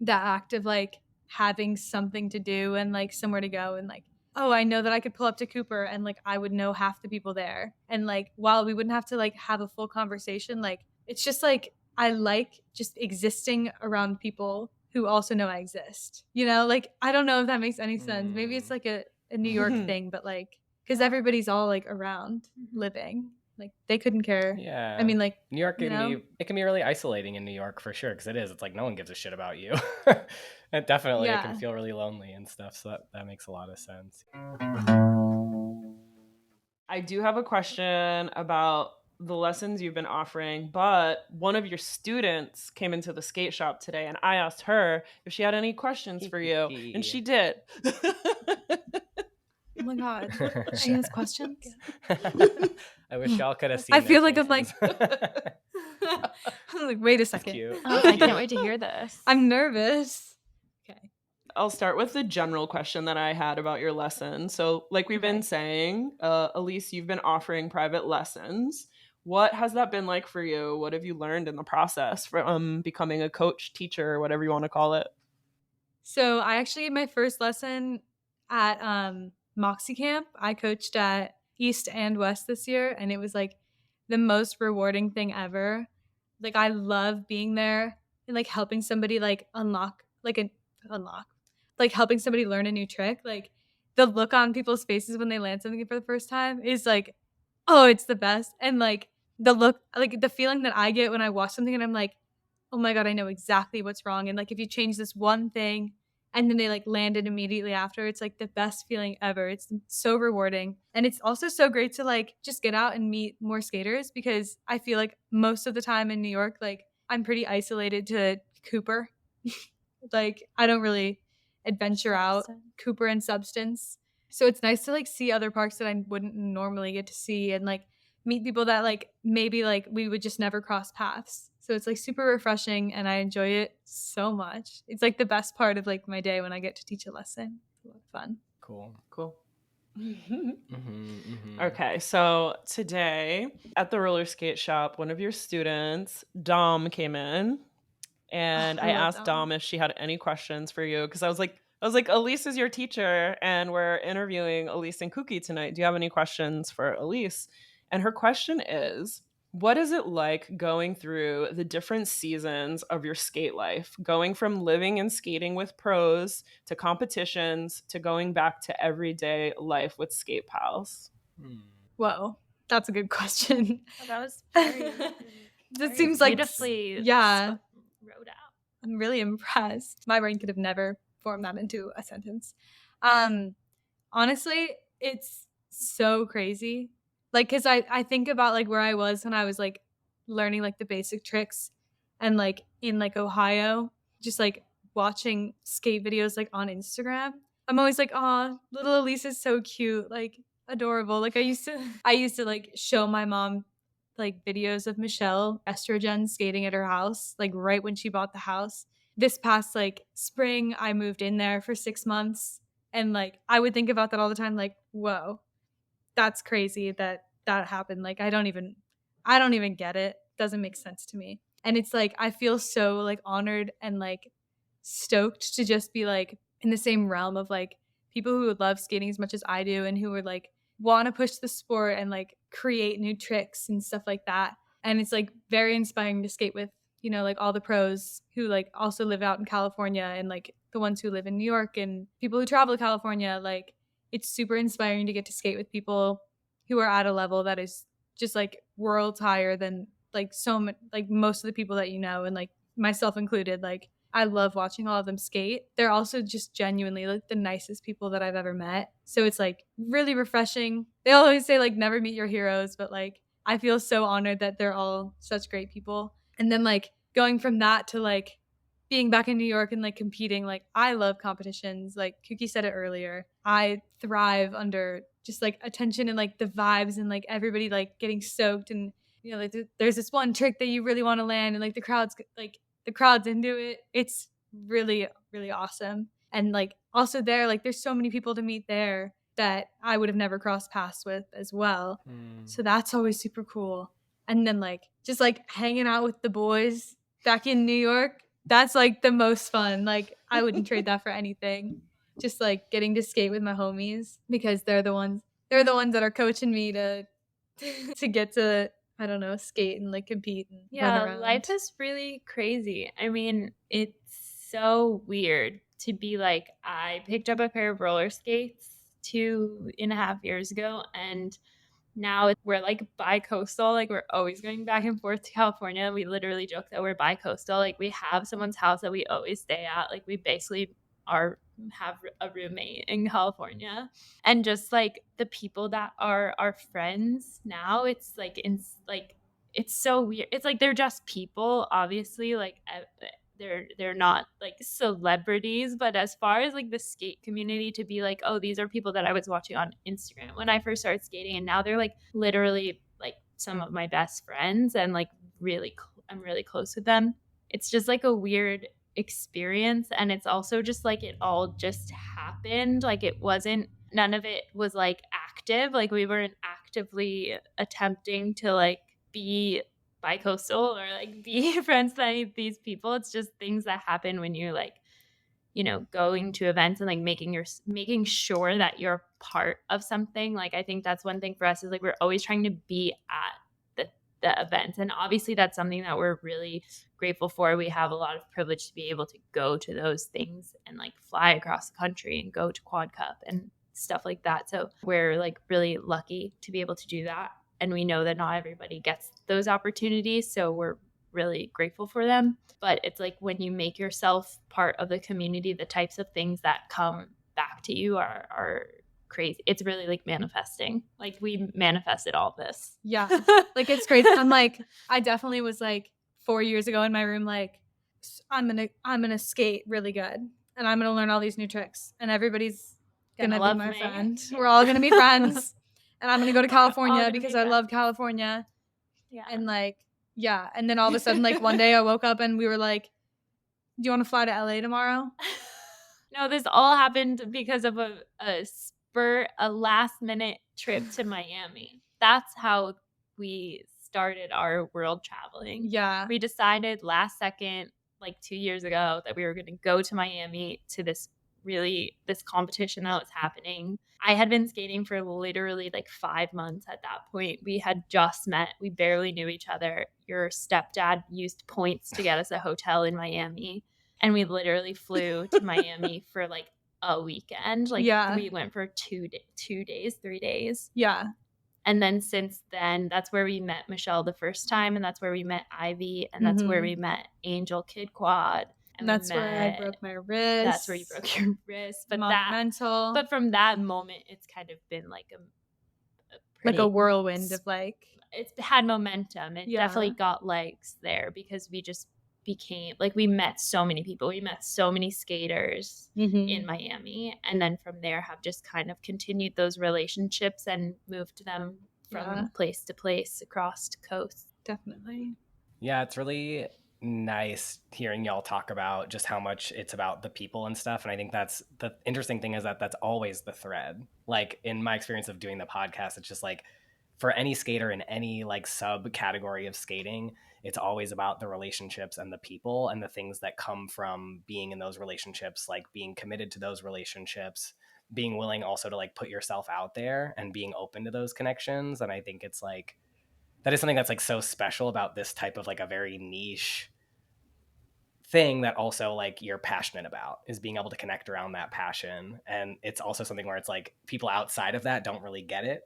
that act of like having something to do and like somewhere to go, and like, oh, I know that I could pull up to Cooper and like I would know half the people there. And like while we wouldn't have to like have a full conversation, like it's just like I like just existing around people who also know I exist. Like I don't know if that makes any sense. Maybe it's like a New York thing, but like because everybody's all like around living. Like they couldn't care. Yeah. I mean, like New York it can be really isolating in New York for sure, because it is. It's like no one gives a shit about you. And definitely it can feel really lonely and stuff. So that makes a lot of sense. I do have a question about the lessons you've been offering, but one of your students came into the skate shop today and I asked her if she had any questions for you, and she did. Oh my God. She has questions? I wish y'all could have seen I feel like faces. I'm like, wait a second. Cute. Oh, I can't wait to hear this. I'm nervous. Okay. I'll start with the general question that I had about your lesson. So like we've been saying, Elise, you've been offering private lessons. What has that been like for you? What have you learned in the process from becoming a coach, teacher, or whatever you want to call it? So I actually my first lesson at Moxie Camp. I coached at East and West this year, and it was like the most rewarding thing ever. Like I love being there and like helping somebody like like helping somebody learn a new trick. Like the look on people's faces when they land something for the first time is like, oh, it's the best. And like the look, like the feeling that I get when I watch something and I'm like, oh my God, I know exactly what's wrong. And like if you change this one thing and then they like land it immediately after, it's like the best feeling ever. It's so rewarding. And it's also so great to like just get out and meet more skaters, because I feel like most of the time in New York, like I'm pretty isolated to Cooper. Like I don't really adventure out Cooper and Substance. So it's nice to like see other parks that I wouldn't normally get to see, and like meet people that like maybe like we would just never cross paths. So it's like super refreshing and I enjoy it so much. It's like the best part of like my day when I get to teach a lesson. It's a lot of fun. Cool. Cool. Okay, so today at the roller skate shop, one of your students, Dom, came in, and I I love asked Dom. Dom if she had any questions for you because I was like, Elise is your teacher, and we're interviewing Elise and Kooky tonight. Do you have any questions for Elise? And her question is, what is it like going through the different seasons of your skate life, going from living and skating with pros to competitions to going back to everyday life with skate pals? Whoa, that's a good question. Oh, that was very, That very seems like beautifully yeah. wrote out. I'm really impressed. My brain could have never formed that into a sentence. Honestly, it's so crazy. Like, cause I think about like where I was when I was like learning like the basic tricks and like in like Ohio, just like watching skate videos like on Instagram. I'm always like, oh, little Elise is so cute, like adorable. Like I used to like show my mom like videos of Michelle Estrogen skating at her house, like right when she bought the house. This past like spring, I moved in there for 6 months, and like I would think about that all the time, like, whoa, that's crazy that that happened. Like I don't even get it. Doesn't make sense to me. And it's like I feel so like honored and like stoked to just be like in the same realm of like people who would love skating as much as I do and who would like want to push the sport and like create new tricks and stuff like that. And it's like very inspiring to skate with, like all the pros who like also live out in California and like the ones who live in New York and people who travel to California. Like it's super inspiring to get to skate with people who are at a level that is just like worlds higher than like like most of the people that and like myself included. Like I love watching all of them skate. They're also just genuinely like the nicest people that I've ever met. So it's like really refreshing. They always say like never meet your heroes, but like I feel so honored that they're all such great people. And then like going from that to like being back in New York and like competing, like I love competitions. Like Kooky said it earlier. I thrive under just like attention and like the vibes and like everybody like getting soaked and like there's this one trick that you really want to land and like the crowd's into it. It's really, really awesome. And like also there, like there's so many people to meet there that I would have never crossed paths with as well. So that's always super cool. And then like just like hanging out with the boys back in New York, that's like the most fun. Like I wouldn't trade that for anything. Just like getting to skate with my homies because they're the ones that are coaching me to to get to I don't know, skate and like compete and run Yeah, around. life is really crazy. I mean, it's so weird to be like, I picked up a pair of roller skates 2.5 years ago, and now we're like bi-coastal. Like we're always going back and forth to California. We literally joke that we're bi-coastal. Like we have someone's house that we always stay at. Like we basically have a roommate in California. And just like the people that are our friends now, it's like it's so weird. It's like they're just people, obviously. Like they're not like celebrities, but as far as like the skate community, to be like, oh, these are people that I was watching on Instagram when I first started skating, and now they're like literally like some of my best friends, and like I'm really close with them. It's just like a weird experience, and it's also just like it all just happened. Like none of it was like active. Like we weren't actively attempting to like be bi-coastal or like be friends with any of these people. It's just things that happen when you're like going to events and like making sure that you're part of something. Like I think that's one thing for us is like we're always trying to be at the events, and obviously that's something that we're really grateful for. We have a lot of privilege to be able to go to those things and like fly across the country and go to Quad Cup and stuff like that. So we're like really lucky to be able to do that, and we know that not everybody gets those opportunities, so we're really grateful for them. But it's like when you make yourself part of the community, the types of things that come back to you are crazy. It's really like manifesting. Like we manifested all this. Yeah. Like it's crazy. I'm like, I definitely was like 4 years ago in my room, like I'm gonna skate really good and I'm gonna learn all these new tricks and everybody's gonna be my friend. We're all gonna be friends. And I'm gonna go to California because I love California. Yeah. And like, yeah. And then all of a sudden, like one day I woke up and we were like, do you want to fly to LA tomorrow? No, this all happened because of a for a last minute trip to Miami. That's how we started our world traveling. Yeah. We decided last second, like 2 years ago, that we were going to go to Miami to this competition that was happening. I had been skating for literally like 5 months at that point. We had just met. We barely knew each other. Your stepdad used points to get us a hotel in Miami. And we literally flew to Miami for like a weekend. Like we went for 3 days. Yeah. And then since then, that's where we met Michelle the first time. And that's where we met Ivy. And that's where we met Angel Kid Quad. And that's where I broke my wrist. That's where you broke your wrist. But Monumental. But from that moment, it's kind of been like a whirlwind of like. It's had momentum. It definitely got legs there because we just became like, we met so many people. We met so many skaters in Miami. And then from there have just kind of continued those relationships and moved them from place to place across the coast. Definitely. Yeah, it's really nice hearing y'all talk about just how much it's about the people and stuff. And I think that's the interesting thing, is that that's always the thread. Like in my experience of doing the podcast, it's just like for any skater in any like subcategory of skating, it's always about the relationships and the people and the things that come from being in those relationships, like being committed to those relationships, being willing also to like put yourself out there and being open to those connections. And I think it's like, that is something that's like so special about this type of like a very niche thing that also like you're passionate about, is being able to connect around that passion. And it's also something where it's like people outside of that don't really get it.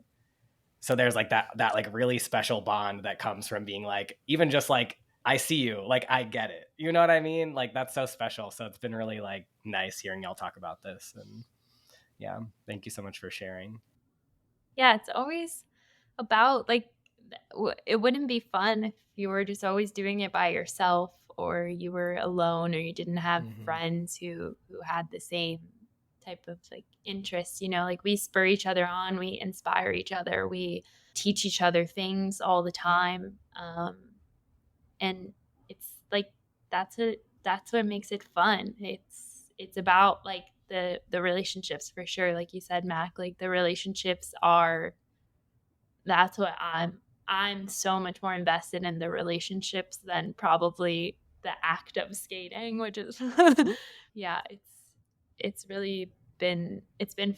So there's like that like really special bond that comes from being like, even just like, I see you, like I get it. You know what I mean? Like that's so special. So it's been really like nice hearing y'all talk about this. And yeah, thank you so much for sharing. Yeah, it's always about like, it wouldn't be fun if you were just always doing it by yourself, or you were alone, or you didn't have friends who had the same type of like interests. You know, like we spur each other on, we inspire each other, we teach each other things all the time, and it's like that's what makes it fun. It's about like the relationships, for sure. Like you said, Mac, like the relationships that's what I'm so much more invested in, the relationships, than probably the act of skating, which is yeah, it's really been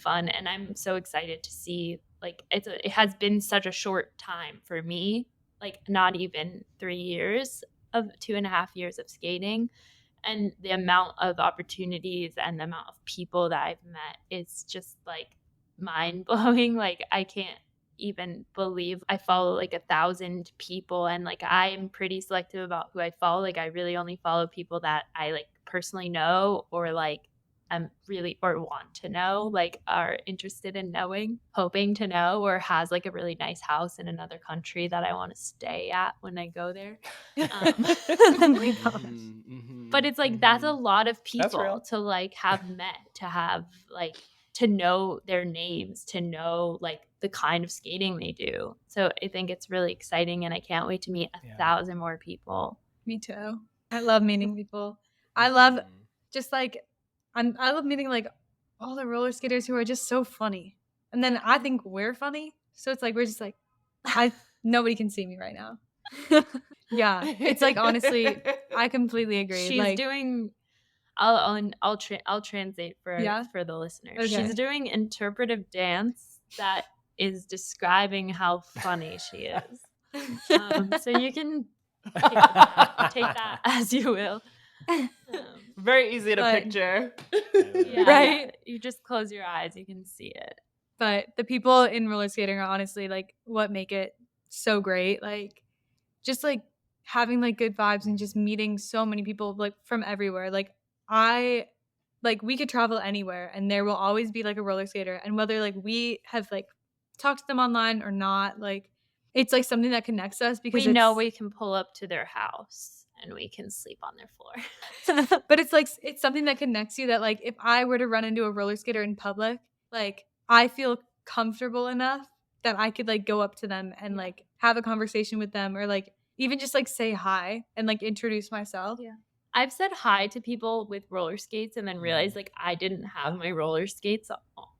fun. And I'm so excited to see, like it has been such a short time for me, like not even 3 years, of 2.5 years of skating, and the amount of opportunities and the amount of people that I've met is just like mind-blowing. Like I can't even believe I follow like 1,000 people, and like I'm pretty selective about who I follow. Like I really only follow people that I like personally know, or like I'm really, or want to know, like are interested in knowing, hoping to know, or has like a really nice house in another country that I want to stay at when I go there. But it's like that's a lot of people to like have met, to have like to know their names, to know like the kind of skating they do. So I think it's really exciting, and I can't wait to meet 1,000 more people. Me too. I love meeting people. I love just like I love meeting like all the roller skaters who are just so funny. And then I think we're funny. So it's like we're just like nobody can see me right now. Yeah. It's like honestly, I completely agree. She's like, doing I'll translate for the listeners. Okay. She's doing interpretive dance that is describing how funny she is. So you can take that as you will. Very easy to picture. Yeah, right? You just close your eyes, you can see it. But the people in roller skating are honestly like what make it so great. Like just like having like good vibes and just meeting so many people like from everywhere. Like we could travel anywhere and there will always be like a roller skater, and whether like we have like talked to them online or not, like it's like something that connects us, because we know we can pull up to their house and we can sleep on their floor. But it's like it's something that connects you, that like if I were to run into a roller skater in public, like I feel comfortable enough that I could like go up to them and like have a conversation with them, or like even just like say hi and like introduce myself. Yeah. I've said hi to people with roller skates and then realized like I didn't have my roller skates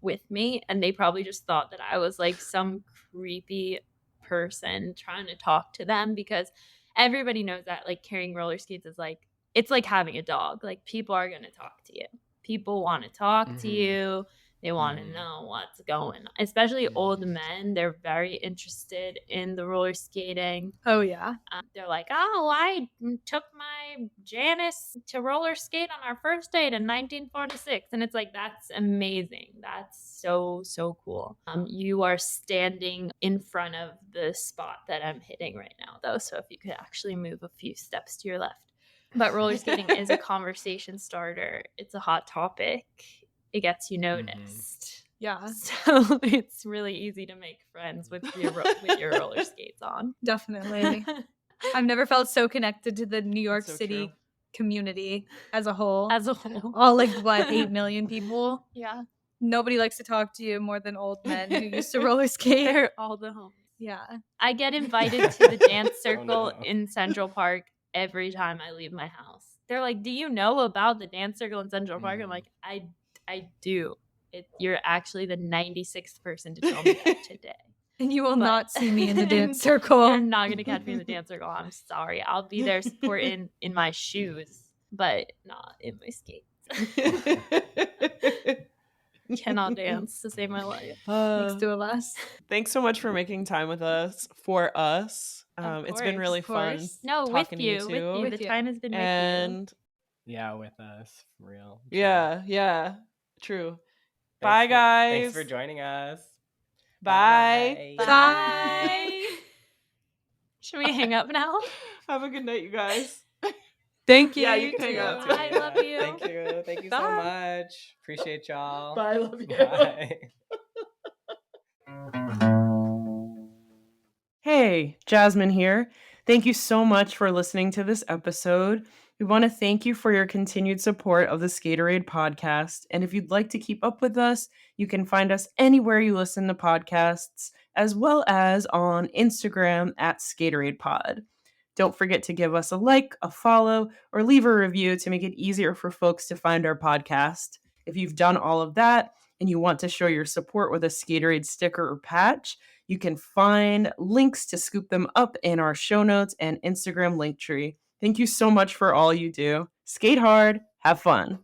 with me, and they probably just thought that I was like some creepy person trying to talk to them, because everybody knows that like carrying roller skates is like, it's like having a dog. Like people are going to talk to you. People want to talk to you. They want to know what's going on, especially old men. They're very interested in the roller skating. Oh, yeah. They're like, oh, I took my Janice to roller skate on our first date in 1946. And it's like, that's amazing. That's so, so cool. You are standing in front of the spot that I'm hitting right now, though. So if you could actually move a few steps to your left. But roller skating is a conversation starter. It's a hot topic. It gets you noticed. Yeah. So it's really easy to make friends with your roller skates on. Definitely. I've never felt so connected to the New York so City true. community as a whole. As a whole. All like, what, 8 million people? Yeah. Nobody likes to talk to you more than old men who used to roller skate. They're all the homies. Yeah. I get invited to the dance circle in Central Park every time I leave my house. They're like, do you know about the dance circle in Central Park? I'm like, I do. You're actually the 96th person to tell me that today. And you will not see me in the dance circle. You're not going to catch me in the dance circle. I'm sorry. I'll be there supporting in my shoes, but not in my skates. Cannot dance to save my life. Thanks to a less. Thanks so much for making time with us, for us. It's been really fun. No, talking with you. to you two. With you. The time has been with you. And yeah, with us, for real. Yeah, true. Bye, guys. Thanks for joining us. Bye. Bye. Should we hang up now? Have a good night, you guys. Thank you. Yeah, you can hang up too. I love you. Thank you so much. Appreciate y'all. Bye, love you. Bye. Hey, Jasmine here. Thank you so much for listening to this episode. We want to thank you for your continued support of the Skaterade podcast. And if you'd like to keep up with us, you can find us anywhere you listen to podcasts, as well as on Instagram at SkatoradePod. Don't forget to give us a like, a follow, or leave a review to make it easier for folks to find our podcast. If you've done all of that and you want to show your support with a Skaterade sticker or patch, you can find links to scoop them up in our show notes and Instagram link tree. Thank you so much for all you do. Skate hard, have fun.